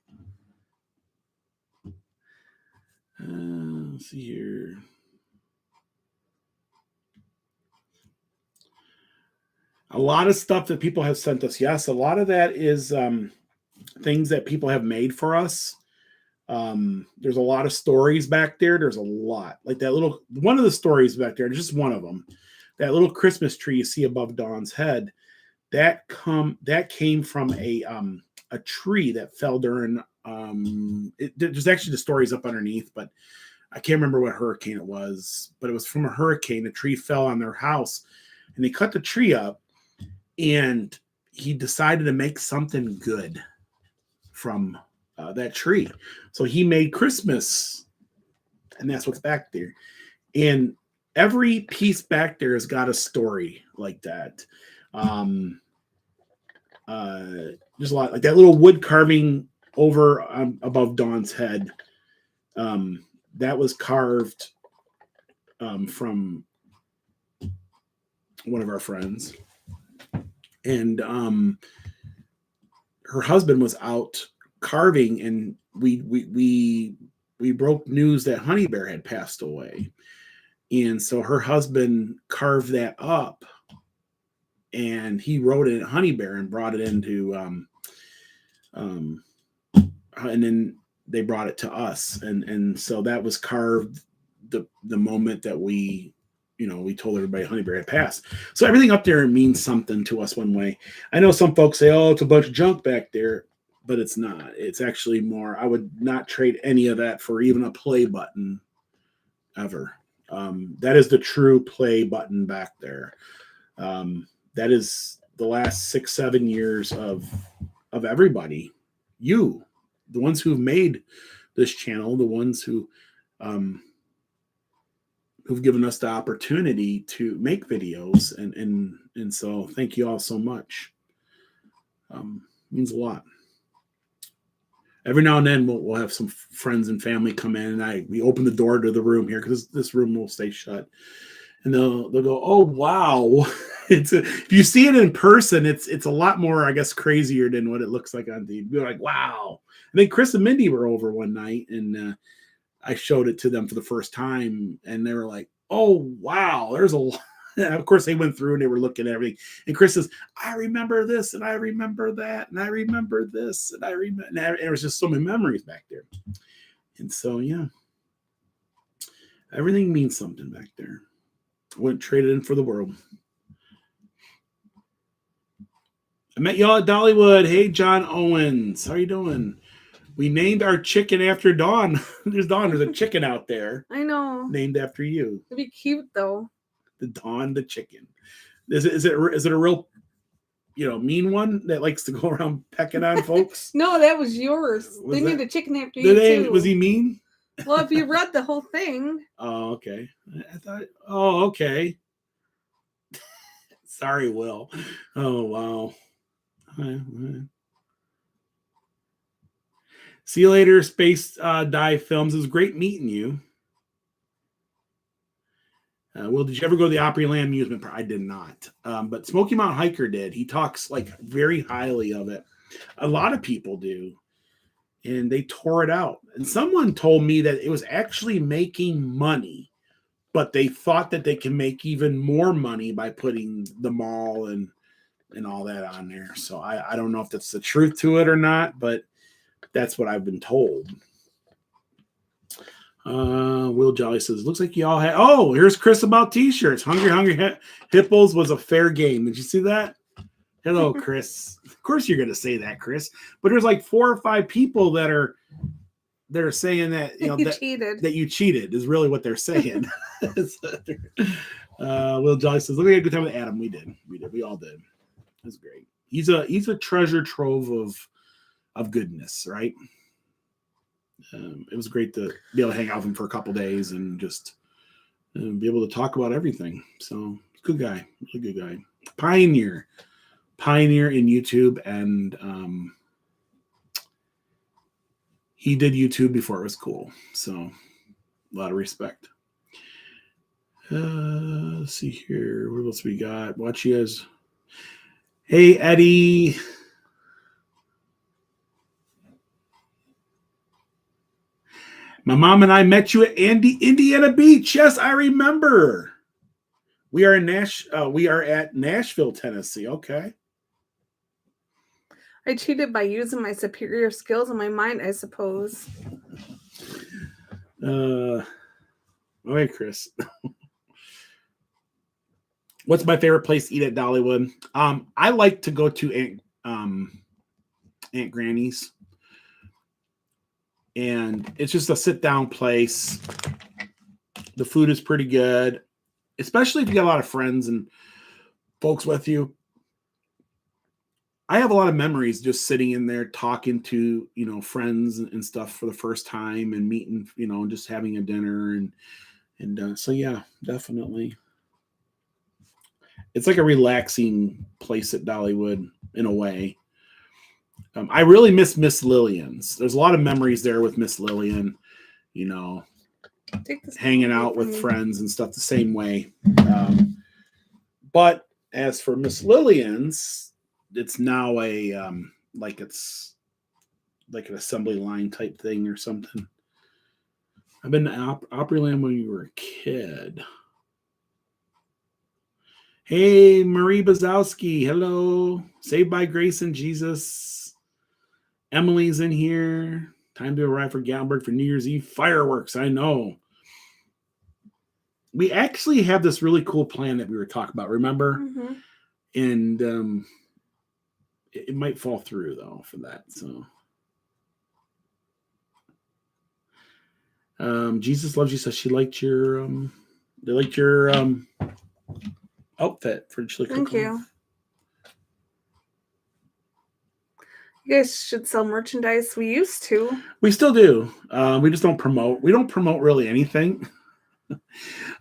Let's see here. A lot of stuff that people have sent us. Yes, a lot of that is things that people have made for us. There's a lot of stories back there. There's a lot. Like that little one of the stories back there, just one of them. That little Christmas tree you see above Dawn's head, that came from a tree that fell during there's actually the stories up underneath, but I can't remember what hurricane it was, but it was from a hurricane. A tree fell on their house and they cut the tree up, and he decided to make something good from that tree. So he made Christmas, and that's what's back there. And every piece back there has got a story like that. There's a lot like that little wood carving over above Dawn's head. That was carved from one of our friends, and her husband was out carving, and we broke news that Honey Bear had passed away, and so her husband carved that up, and he wrote it Honey Bear and brought it into and then they brought it to us, and so that was carved the moment that we told everybody Honey Bear had passed. So everything up there means something to us one way. I know some folks say, oh, it's a bunch of junk back there, but it's not. It's actually more. I would not trade any of that for even a play button ever. That is the true play button back there. That is the last 6-7 years of everybody. You, the ones who've made this channel, the ones who've given us the opportunity to make videos, and so thank you all so much. Means a lot. Every now and then we'll have some friends and family come in, and we open the door to the room here because this room will stay shut, and they'll go, "Oh wow!" If you see it in person, it's a lot more, I guess, crazier than what it looks like on TV. You're like, "Wow!" I think Chris and Mindy were over one night, and I showed it to them for the first time, and they were like, "Oh wow, there's a lot." And of course, they went through and they were looking at everything. And Chris says, "I remember this, and I remember that, and I remember this, and I remember." And there was just so many memories back there. And so, yeah, everything means something back there. Wouldn't trade it in for the world. I met y'all at Dollywood. Hey, John Owens, how you doing? We named our chicken after Dawn. There's a chicken out there. I know. Named after you. It'd be cute though. The Dawn the chicken. Is it a real, mean one that likes to go around pecking on folks? No, that was yours. They named the chicken after you too. Was he mean? Well, if you read the whole thing. Oh, okay. I thought. Oh, okay. Sorry, Will. Oh, wow. See you later, Space Dive Films. It was great meeting you. Will, did you ever go to the Opryland amusement park? I did not. But Smoky Mountain Hiker did. He talks very highly of it. A lot of people do. And they tore it out. And someone told me that it was actually making money, but they thought that they can make even more money by putting the mall and all that on there. So I don't know if that's the truth to it or not, but that's what I've been told. Will Jolly says, looks like y'all had. Oh, here's Chris about t-shirts. Hungry Hippos was a fair game. Did you see that? Hello, Chris. Of course you're going to say that, Chris. But there's 4 or 5 people that are saying that cheated. That you cheated is really what they're saying. Will Jolly says, look at a good time with Adam. We did. We all did. It was great. He's a treasure trove of goodness, right? It was great to be able to hang out with him for a couple days and just be able to talk about everything. So, good guy, really good guy. Pioneer in YouTube, and he did YouTube before it was cool. So, a lot of respect. Let's see here. What else we got? Watch you guys. Hey, Eddie. My mom and I met you at Indiana Beach. Yes, I remember. We are at Nashville, Tennessee. Okay. I cheated by using my superior skills in my mind, I suppose. Okay, Chris. What's my favorite place to eat at Dollywood? I like to go to Aunt Granny's. And it's just a sit-down place. The food is pretty good, especially if you got a lot of friends and folks with you. I have a lot of memories just sitting in there talking to, friends and stuff for the first time and meeting, just having a dinner. And so, yeah, definitely. It's like a relaxing place at Dollywood in a way. I really miss Miss Lillian's. There's a lot of memories there with Miss Lillian, hanging out with friends and stuff the same way. But as for Miss Lillian's, it's now it's like an assembly line type thing or something. I've been to Opryland when you were a kid. Hey, Marie Bazowski. Hello. Saved by Grace and Jesus. Emily's in here. Time to arrive for Gatlinburg for New Year's Eve fireworks. I know. We actually have this really cool plan that we were talking about, remember? Mm-hmm. And it might fall through, though, for that. So, Jesus Loves You says she liked your outfit for Chili Cook-Off. Thank you. You guys should sell merchandise. We used to. We still do. We just don't promote. We don't promote really anything.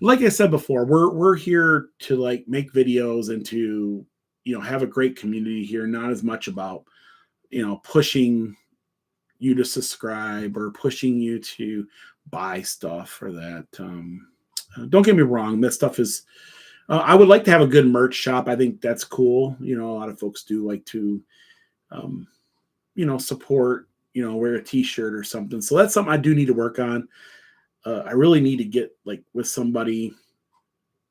Like I said before, we're here to make videos and to have a great community here, not as much about, pushing you to subscribe or pushing you to buy stuff or that. Don't get me wrong. That stuff is, I would like to have a good merch shop. I think that's cool. A lot of folks do like to, support, wear a t-shirt or something. So that's something I do need to work on. I really need to get like with somebody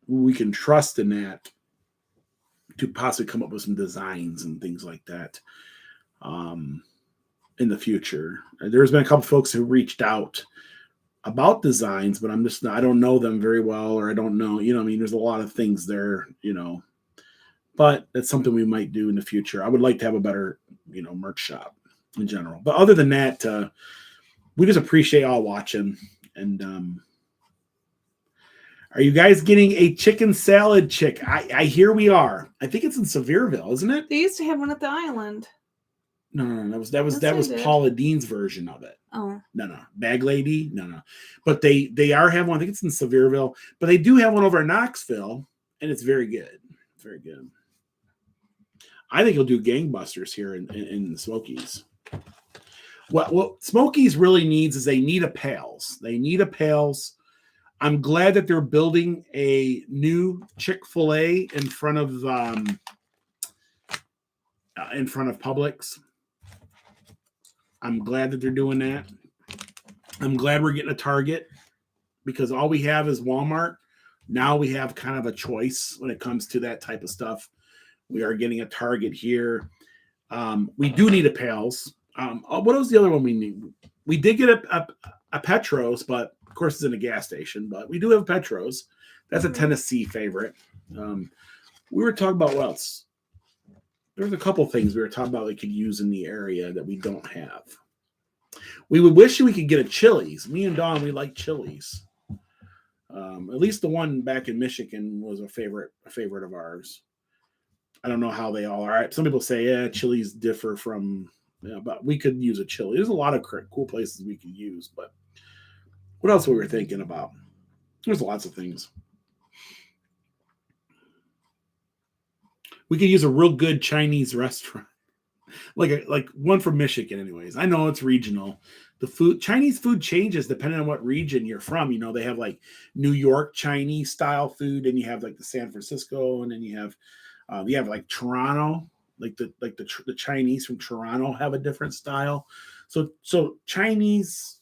who we can trust in that to possibly come up with some designs and things like that in the future. There's been a couple folks who reached out about designs, but I don't know them very well, or I don't know, there's a lot of things there, but that's something we might do in the future. I would like to have a better, merch shop in general. But other than that, we just appreciate y'all watching. And are you guys getting a chicken salad chick? I hear we are. I think it's in Sevierville, isn't it? They used to have one at the island. No. That was Paula Dean's version of it. Oh. No. Bag Lady? No. But they are having one. I think it's in Sevierville. But they do have one over in Knoxville, and it's very good. Very good. I think he'll do gangbusters here in the Smokies. What Smokies really needs is they need a Pales. They need a Pales. I'm glad that they're building a new Chick-fil-A in front of Publix. I'm glad that they're doing that. I'm glad we're getting a Target, because all we have is Walmart. Now we have kind of a choice when it comes to that type of stuff. We are getting a Target here. We do need a Pales. What was the other one we need? We did get a Petros, but of course it's in a gas station. But we do have Petros. That's a Tennessee favorite. We were talking about what else? There's a couple things we were talking about we could use in the area that we don't have. We would wish we could get a Chili's. Me and Dawn, we like Chili's. At least the one back in Michigan was a favorite of ours. I don't know how they all are. Some people say, Chili's differ from, but we could use a Chili. There's a lot of cool places we could use, but what else were we thinking about? There's lots of things. We could use a real good Chinese restaurant, like one from Michigan. Anyways, I know it's regional. The Chinese food changes depending on what region you're from. They have like New York Chinese style food, and you have like the San Francisco, and then you have like Toronto. Like the Chinese from Toronto have a different style. So Chinese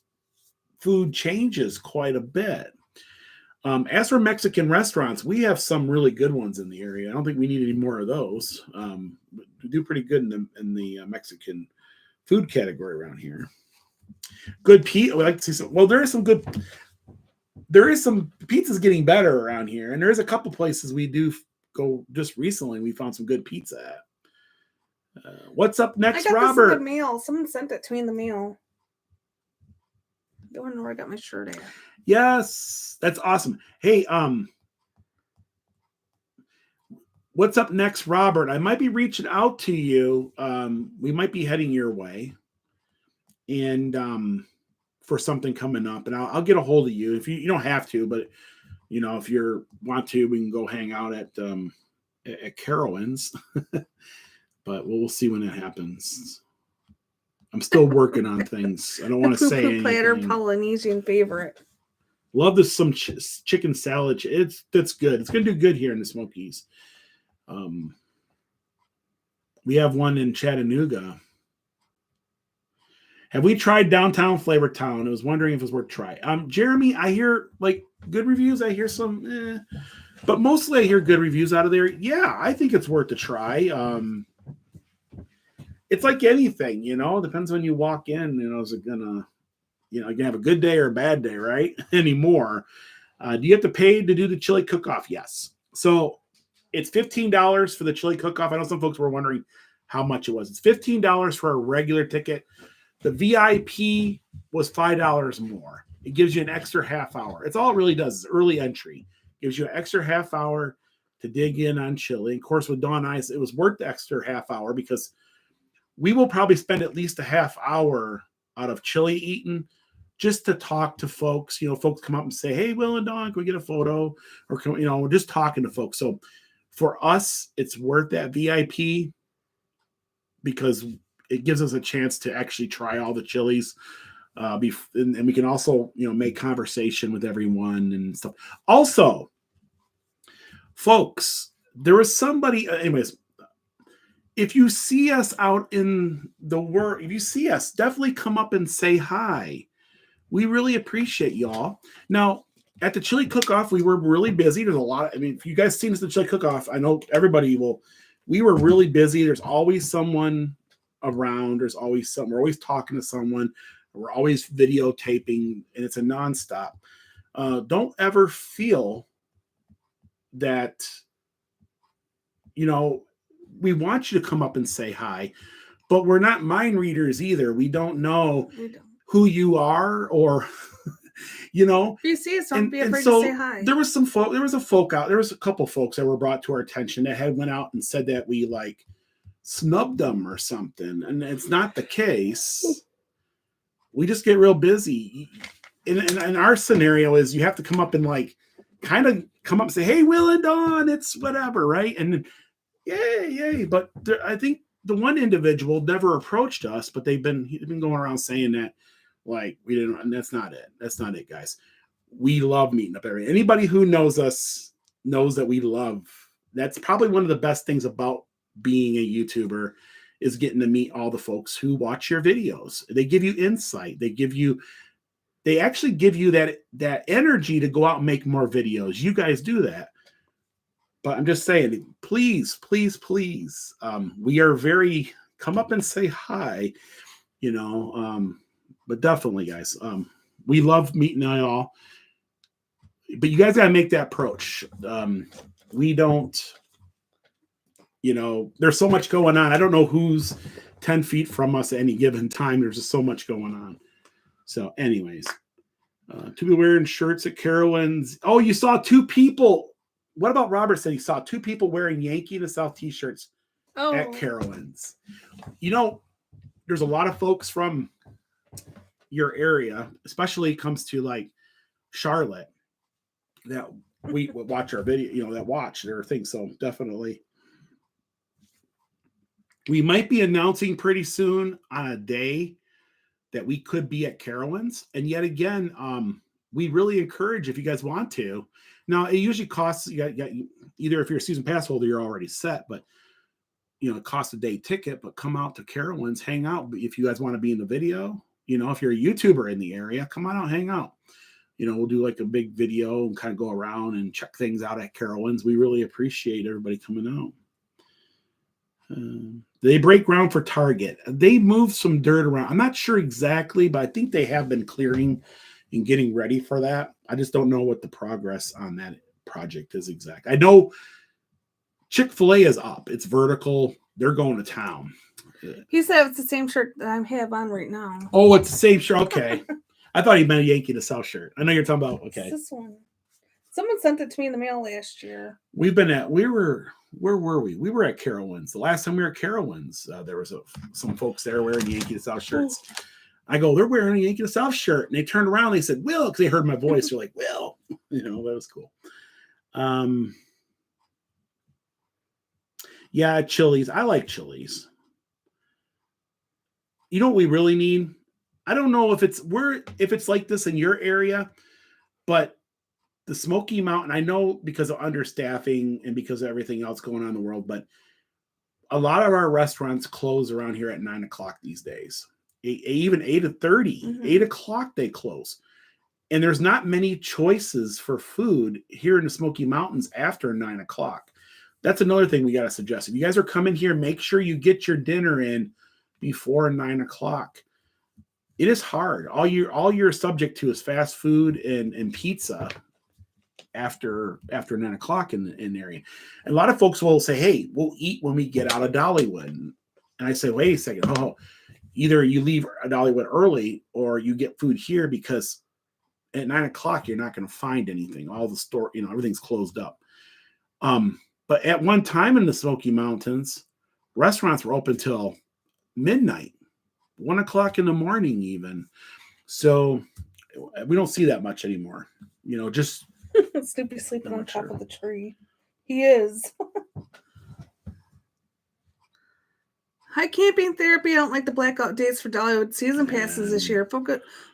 food changes quite a bit. As for Mexican restaurants, we have some really good ones in the area. I don't think we need any more of those. We do pretty good in the Mexican food category around here. Good pizza. We like to see some. Well, there is some pizza's getting better around here, and there is a couple places we do go. Just recently, we found some good pizza at. What's up next, I got Robert? this in the mail. Someone sent it to me in the mail. I don't know where I got my shirt at. Yes, that's awesome. Hey, what's up next, Robert? I might be reaching out to you. We might be heading your way, and for something coming up, and I'll get a hold of you. If you don't have to, but if you want to, we can go hang out at Carowinds. But we'll see when it happens. I'm still working on things. I don't want to say anything. Platter Polynesian favorite. Love this some chicken salad. That's good. It's gonna do good here in the Smokies. We have one in Chattanooga. Have we tried Downtown Flavor Town? I was wondering if it was worth try. Jeremy, I hear like good reviews. I hear some, but mostly I hear good reviews out of there. Yeah, I think it's worth a try. It's like anything, it depends when you walk in, is it gonna, you can have a good day or a bad day, right? Anymore. Do you have to pay to do the chili cook-off? Yes. So it's $15 for the chili cook-off. I know some folks were wondering how much it was. It's $15 for a regular ticket. The VIP was $5 more. It gives you an extra half hour. It's all it really does is early entry. Gives you an extra half hour to dig in on chili. Of course, with Dawn Ice, it was worth the extra half hour because we will probably spend at least a half hour out of chili eating just to talk to folks. Folks come up and say, hey, Will and Dawn, can we get a photo? Or, we're just talking to folks. So For us, it's worth that VIP because it gives us a chance to actually try all the chilies. And we can also, make conversation with everyone and stuff. Also, folks, there was somebody, anyways, if you see us out in the world, if you see us, definitely come up and say hi. We really appreciate y'all. Now, at the chili cook-off, we were really busy. There's a lot. If you guys seen us at the chili cook-off, I know everybody will. We were really busy. There's always someone around. There's always something. We're always talking to someone. We're always videotaping, and it's a nonstop. Don't ever feel that, we want you to come up and say hi, but we're not mind readers either. We don't know who you are or, If you see us, don't be afraid to say hi. There was a couple folks that were brought to our attention that had went out and said that we like snubbed them or something. And it's not the case. We just get real busy. And our scenario is you have to come up and like kind of come up and say, hey, Will and Dawn, it's whatever, right? And yay. But I think the one individual never approached us, but he's been going around saying that like we didn't, and that's not it, guys. We love meeting up everybody. Anybody who knows us knows that we love. That's probably one of the best things about being a YouTuber is getting to meet all the folks who watch your videos. They give you insight. They actually give you that energy to go out and make more videos. You guys do that. But I'm just saying, please, we are very, come up and say hi, but definitely, guys, we love meeting y'all. But you guys got to make that approach. We don't, there's so much going on. I don't know who's 10 feet from us at any given time. There's just so much going on. So anyways, to be wearing shirts at Carowinds. Oh, you saw two people. What about Robert said he saw two people wearing Yankee in the South t-shirts at Carowinds. There's a lot of folks from your area, especially comes to like Charlotte, that we watch our video, that watch their thing. So definitely. We might be announcing pretty soon on a day that we could be at Carowinds. And yet again, we really encourage if you guys want to. Now, it usually costs, either if you're a season pass holder, you're already set, but, it costs a day ticket, but come out to Carowinds, hang out. If you guys want to be in the video, if you're a YouTuber in the area, come on out, hang out. We'll do like a big video and kind of go around and check things out at Carowinds. We really appreciate everybody coming out. They break ground for Target. They moved some dirt around. I'm not sure exactly, but I think they have been clearing and getting ready for that. I just don't know what the progress on that project is exact. I know Chick-fil-A is up. It's vertical. They're going to town. He said it's the same shirt that I have on right now. Oh, it's the same shirt. Okay. I thought he meant a Yankee in the South shirt. I know you're talking about, okay. It's this one. Someone sent it to me in the mail last year. Where were we? We were at Carowinds. The last time we were at Carowinds, there was some folks there wearing Yankee in the South shirts. I go, they're wearing a Yankee in the South shirt. And they turned around and they said, Will, because they heard my voice. They're like, Will. That was cool. Yeah, chilies. I like chilies. You know what we really need? I don't know if it's like this in your area, but the Smoky Mountain, I know because of understaffing and because of everything else going on in the world, but a lot of our restaurants close around here at 9:00 these days. Even 8:30, 8:00 they close. And there's not many choices for food here in the Smoky Mountains after 9:00. That's another thing we got to suggest. If you guys are coming here, make sure you get your dinner in before 9:00. It is hard. All you're subject to is fast food and pizza after 9:00 in the area. And a lot of folks will say, hey, we'll eat when we get out of Dollywood. And I say, wait a second. Either you leave Dollywood early or you get food here, because at 9:00 you're not going to find anything. All the store, everything's closed up. But at one time in the Smoky Mountains, restaurants were open till midnight, 1:00 in the morning even. So we don't see that much anymore. Just Snoopy sleeping on top of the tree. He is. Hi, camping therapy. I don't like the blackout days for Dollywood season passes this year.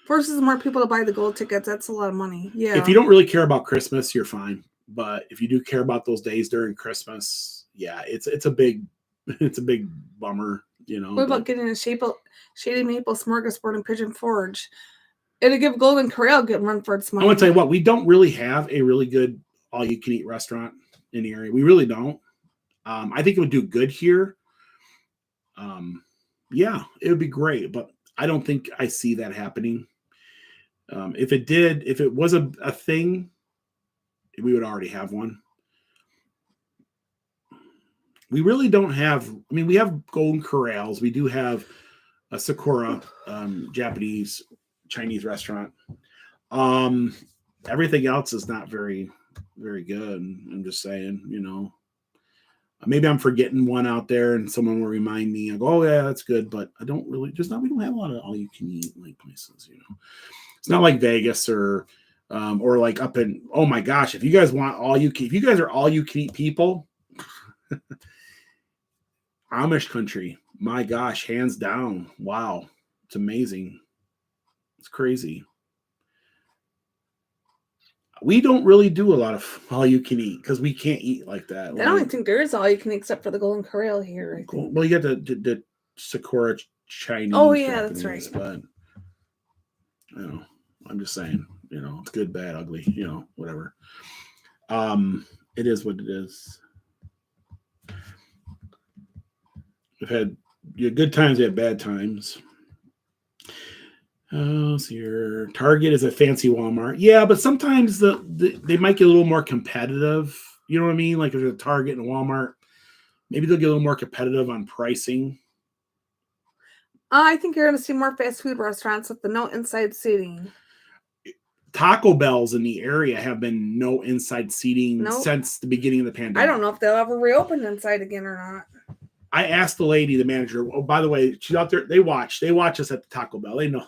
Forces more people to buy the gold tickets. That's a lot of money. Yeah. If you don't really care about Christmas, you're fine. But if you do care about those days during Christmas, yeah, it's a big bummer, you know. What about getting a shady maple smorgasbord in Pigeon Forge? It'll give Golden Corral a good run for its money. I want to tell you what, we don't really have a really good all-you-can-eat restaurant in the area. We really don't. I think it would do good here. Yeah, it would be great, but I don't think I see that happening. If it was a thing, we would already have one. We really don't have, I mean, we have Golden Corrals. We do have a Sakura Japanese Chinese restaurant. Everything else is not very, very good. I'm just saying, you know, maybe I'm forgetting one out there and someone will remind me. I go, oh yeah, that's good. But I don't really, we don't have a lot of all you can eat like places, you know. It's not like Vegas or like up in, oh my gosh, if you guys are all you can eat people, Amish country, my gosh, hands down. Wow. It's amazing. It's crazy. We don't really do a lot of all you can eat because we can't eat like that. I don't think there is all you can eat except for the Golden Corral here. I think. Well, you got the Sakura Chinese. Oh yeah, Japanese, that's right. But you know, I'm just saying, you know, it's good, bad, ugly, you know, whatever. It is what it is. We've had good times, we had bad times. Oh, so your Target is a fancy Walmart. Yeah, but sometimes they might get a little more competitive. You know what I mean? Like if there's a Target and a Walmart, maybe they'll get a little more competitive on pricing. I think you're going to see more fast food restaurants with the no inside seating. Taco Bells in the area have been no inside seating since the beginning of the pandemic. I don't know if they'll ever reopen inside again or not. I asked the lady, the manager, oh, by the way, she's out there. They watch us at the Taco Bell. They know.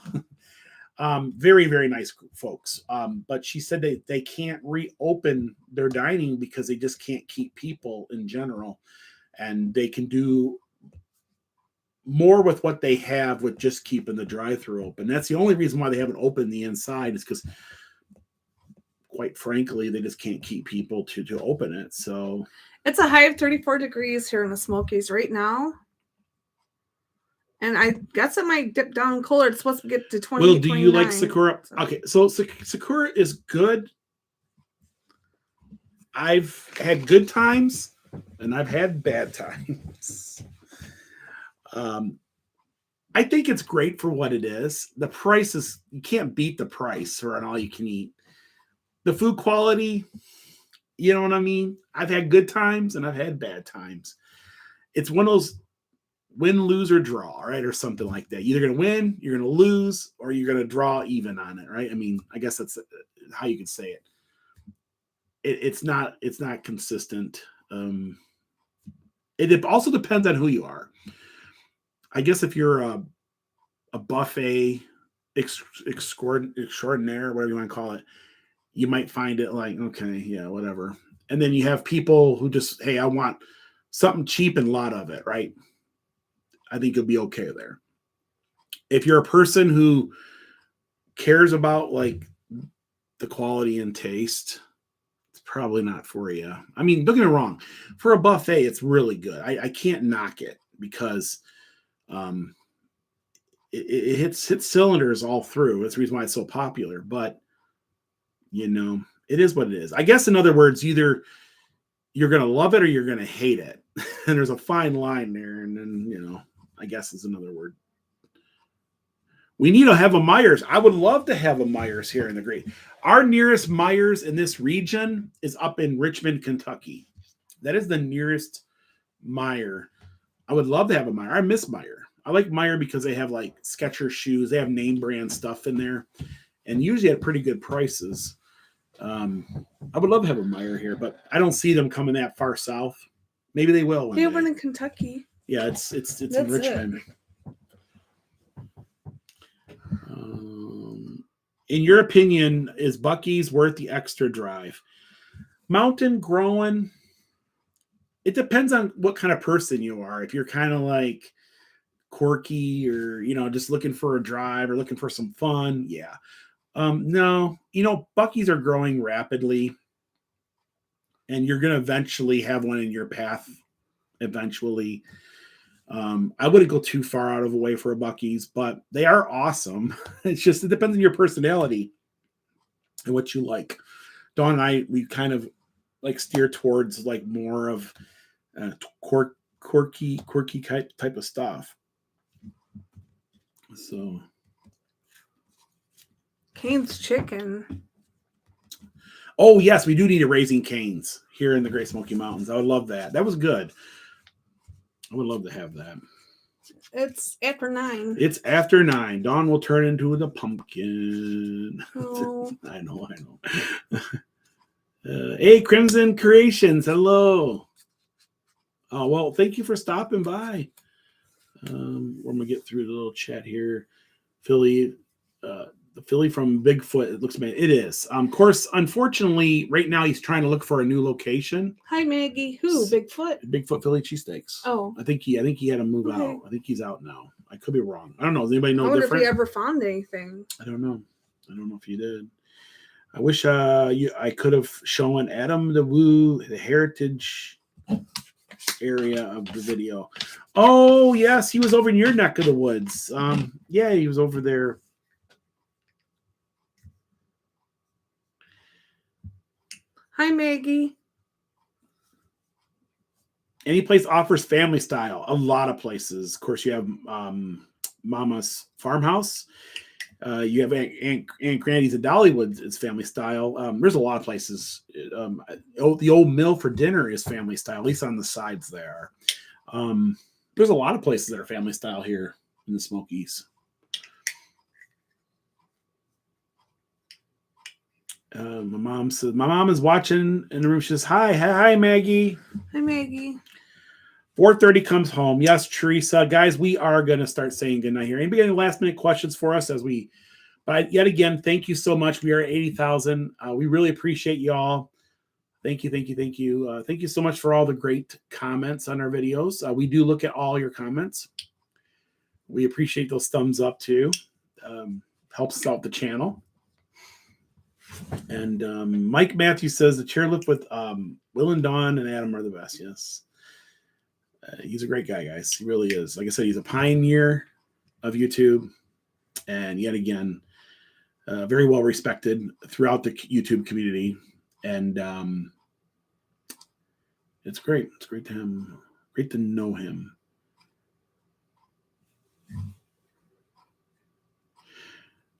Very, very nice folks. But she said they can't reopen their dining because they just can't keep people in general. And they can do more with what they have with just keeping the drive-thru open. That's the only reason why they haven't opened the inside is because, quite frankly, they just can't keep people to open it. So it's a high of 34 degrees here in the Smokies right now. And I guess it might dip down colder. It's supposed to get to 20. Well, do you like Sakura? So. Okay, so Sakura is good. I've had good times and I've had bad times. I think it's great for what it is. The price is, you can't beat the price for an all you can eat. The food quality, you know what I mean? I've had good times and I've had bad times. It's one of those win, lose, or draw, right? Or something like that. You're either going to win, you're going to lose, or you're going to draw even on it, right? I mean, I guess that's how you could say it. It's not consistent. It also depends on who you are. I guess if you're a buffet extraordinaire, whatever you want to call it, you might find it like, okay, yeah, whatever. And then you have people who just, hey, I want something cheap and a lot of it, right? I think you'll be okay there. If you're a person who cares about like the quality and taste, it's probably not for you. I mean, don't get me wrong. For a buffet, it's really good. I can't knock it because it hits cylinders all through. That's the reason why it's so popular. But, you know, it is what it is. I guess, in other words, either you're going to love it or you're going to hate it. And there's a fine line there. And then, you know, I guess is another word. We need to have a Myers. I would love to have a Myers here in the Great. Our nearest Myers in this region is up in Richmond, Kentucky. That is the nearest Meijer. I would love to have a Meijer. I miss Meijer. I like Meijer because they have like Skechers shoes. They have name brand stuff in there, and usually at pretty good prices. I would love to have a Meijer here, but I don't see them coming that far south. Maybe they will. They open in Kentucky. Yeah, it's in Richmond. In your opinion, is Buc-ee's worth the extra drive? Mountain growing. It depends on what kind of person you are. If you're kind of like, quirky or, just looking for a drive or looking for some fun, yeah. No, Buc-ee's are growing rapidly, and you're going to eventually have one in your path eventually. I wouldn't go too far out of the way for a Buc-ee's, but they are awesome. It depends on your personality and what you like. Dawn and I, we kind of like steer towards like more of quirky type of stuff. So Cane's Chicken. Oh yes, we do need a Raising Cane's here in the Great Smoky Mountains. I would love that. That was good. I would love to have that. It's after 9. It's after 9. Dawn will turn into the pumpkin. Oh. I know. Hey, Crimson Creations. Hello. Oh, well, thank you for stopping by. We're going to get through the little chat here. Philly, the Philly from Bigfoot, it looks bad. It is. Of course, unfortunately, right now he's trying to look for a new location. Hi, Maggie. Who? Bigfoot? Bigfoot Philly cheesesteaks. Oh. I think he had to move out. I think he's out now. I could be wrong. I don't know. Does anybody know different? I wonder if he ever found anything. I don't know. I don't know if he did. I wish I could have shown Adam the heritage area of the video. Oh, yes. He was over in your neck of the woods. Yeah, he was over there. Hi, Maggie. Any place offers family style. A lot of places. Of course, you have Mama's Farmhouse. You have Aunt Granny's at Dollywood. It's family style. There's a lot of places. The old mill for dinner is family style, at least on the sides there. There's a lot of places that are family style here in the Smokies. My mom is watching in the room. She says, hi, Maggie. Hi, Maggie. 4:30 comes home. Yes, Teresa. Guys, we are going to start saying goodnight here. Anybody any last minute questions for us but yet again, thank you so much. We are at 80,000. We really appreciate y'all. Thank you. Thank you so much for all the great comments on our videos. We do look at all your comments. We appreciate those thumbs up too. Helps us out the channel. And Mike Matthews says the chairlift with Will and Dawn and Adam are the best. Yes. He's a great guy, guys. He really is. Like I said, he's a pioneer of YouTube. And yet again, very well respected throughout the YouTube community. And it's great. It's great to know him.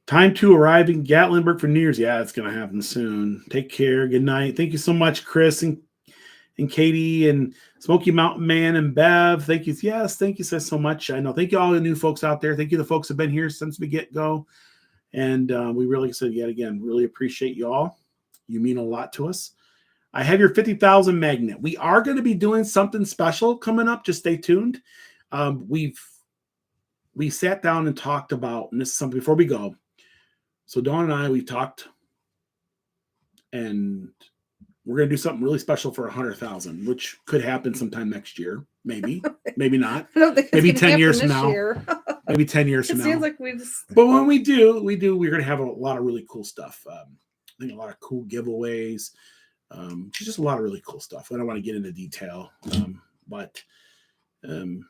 Time to arrive in Gatlinburg for New Year's. Yeah, it's going to happen soon. Take care. Good night. Thank you so much, Chris and Katie and Smoky Mountain Man and Bev. Thank you. Yes, thank you so much. I know. Thank you all the new folks out there. Thank you the folks who have been here since we get-go. And we really said yet again, really appreciate you all. You mean a lot to us. I have your 50,000 magnet. We are going to be doing something special coming up. Just stay tuned. We sat down and talked about, and this is something before we go. So Dawn and I, we talked, and we're going to do something really special for 100,000, which could happen sometime next year. Maybe, maybe not. Maybe 10 years from now. Maybe 10 years from now. It seems like we just. But when we do, we're going to have a lot of really cool stuff. I think a lot of cool giveaways. Just a lot of really cool stuff. I don't want to get into detail, but we're going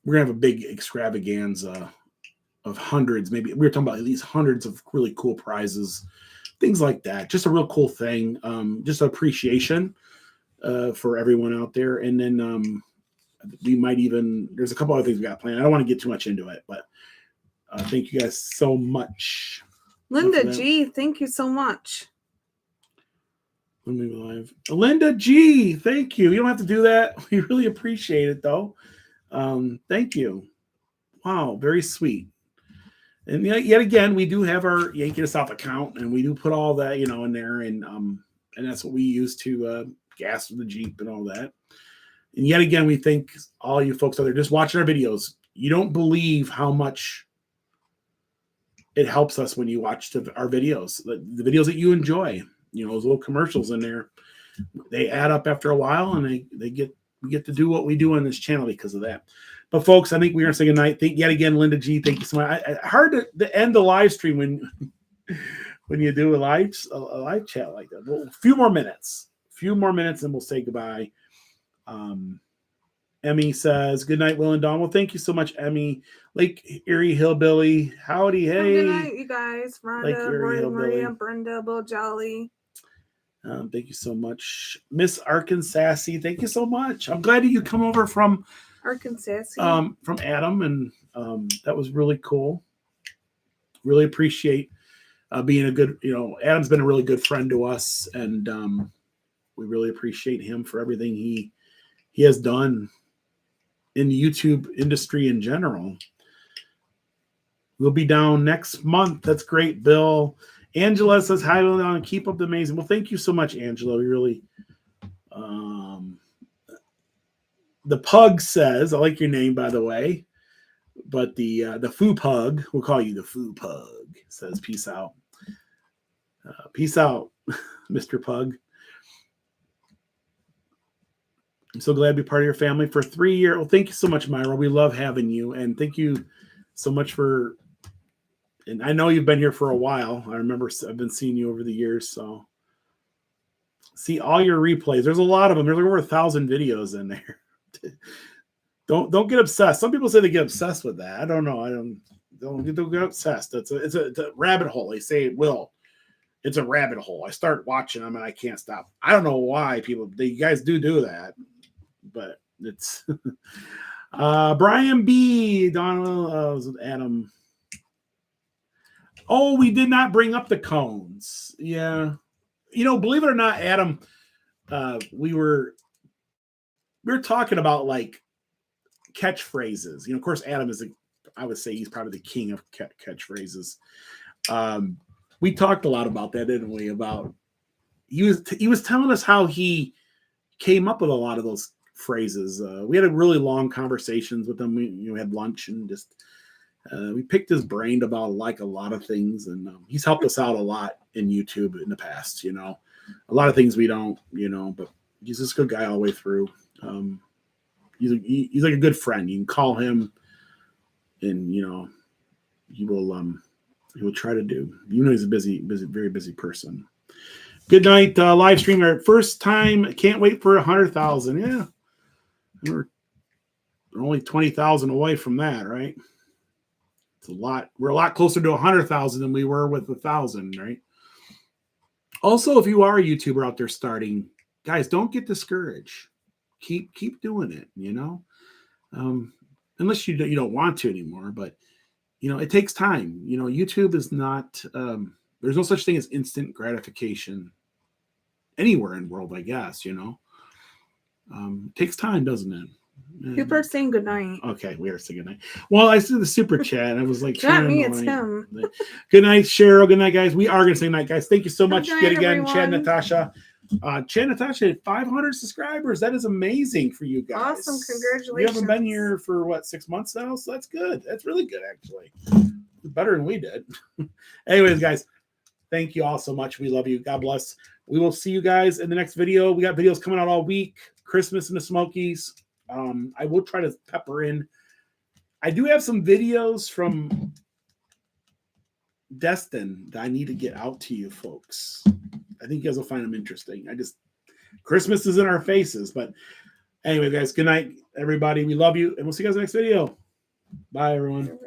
to have a big extravaganza of hundreds. Maybe we were talking about at least hundreds of really cool prizes, things like that. Just a real cool thing. Just appreciation for everyone out there. And then we might even, there's a couple other things we got planned. I don't want to get too much into it, but thank you guys so much. Linda G, thank you so much. When we live, Linda G, thank you. You don't have to do that. We really appreciate it though. Thank you. Wow, very sweet. And yet again, we do have our Yankee to South account, and we do put all that, in there, and that's what we use to gas the Jeep and all that. And yet again, we thank all you folks out there just watching our videos. You don't believe how much it helps us when you watch our videos, the videos that you enjoy. Those little commercials in there, they add up after a while, and they get we get to do what we do on this channel because of that. But folks, I think we're gonna say goodnight. Yet again, Linda G, thank you so much. Hard to end the live stream when you do a live chat like that. Well, a few more minutes, and we'll say goodbye. Emmy says, good night, Will and Dawn. Well, thank you so much, Emmy. Lake Erie Hillbilly. Howdy, hey. Good night, you guys. Rhonda, Rory, Maria, Brenda, Bill Jolly. Thank you so much. Miss Arkansas. Thank you so much. I'm glad that you come over from Arkansas. From Adam, and that was really cool. Really appreciate being a good, Adam's been a really good friend to us, and we really appreciate him for everything he has done in the YouTube industry in general. We'll be down next month. That's great, Bill. Angela says hi, and keep up the amazing. Well, thank you so much, Angela. We really. The Pug says, I like your name, by the way. But the Foo Pug, we'll call you the Foo Pug, says peace out. Peace out, Mr. Pug. I'm so glad to be part of your family for 3 years. Well, thank you so much, Myra. We love having you. And thank you so much and I know you've been here for a while. I remember I've been seeing you over the years. So see all your replays. There's a lot of them. There's over 1,000 videos in there. Don't get obsessed. Some people say they get obsessed with that. I don't know. Don't get obsessed. It's a rabbit hole. They say it will. It's a rabbit hole. I start watching them and I can't stop. I don't know why you guys do that, but it's Brian B. Donald, Adam. Oh, we did not bring up the cones. Yeah. Believe it or not, Adam, we were talking about like catchphrases. Of course, Adam I would say he's probably the king of catchphrases. We talked a lot about that, didn't we? About he was telling us how he came up with a lot of those phrases. We had a really long conversations with him. We had lunch and just we picked his brain about like a lot of things, and he's helped us out a lot in YouTube in the past. A lot of things we don't, but he's just a good guy all the way through. He's like a good friend. You can call him, and he will try to do. He's a busy, very busy person. Good night, live stream. Our first time. Can't wait for 100,000. Yeah, we're only 20,000 away from that, right? It's a lot. We're a lot closer to 100,000 than we were with 1,000, right? Also, if you are a YouTuber out there starting, guys, don't get discouraged. Keep doing it. Unless you don't want to anymore, but it takes time. YouTube is not. There's no such thing as instant gratification anywhere in the world, I guess. It takes time, doesn't it? People are saying goodnight. Okay, we are saying goodnight. Well, I see the super chat, and I was like, not me, it's him. Good night, Cheryl. Good night, guys. We are going to say night, guys. Thank you so much night, yet again, everyone. Chad Natasha. Chad Natasha had 500 subscribers. That is amazing for you guys. Awesome. Congratulations. You haven't been here for 6 months now, so that's good. That's really good, actually. Better than we did. Anyways, guys, thank you all so much. We love you. God bless. We will see you guys in the next video. We got videos coming out all week. Christmas in the Smokies. I will try to pepper in. I do have some videos from Destin that I need to get out to you folks. I think you guys will find them interesting. Christmas is in our faces. But anyway, guys, good night, everybody. We love you, and we'll see you guys in the next video. Bye, everyone.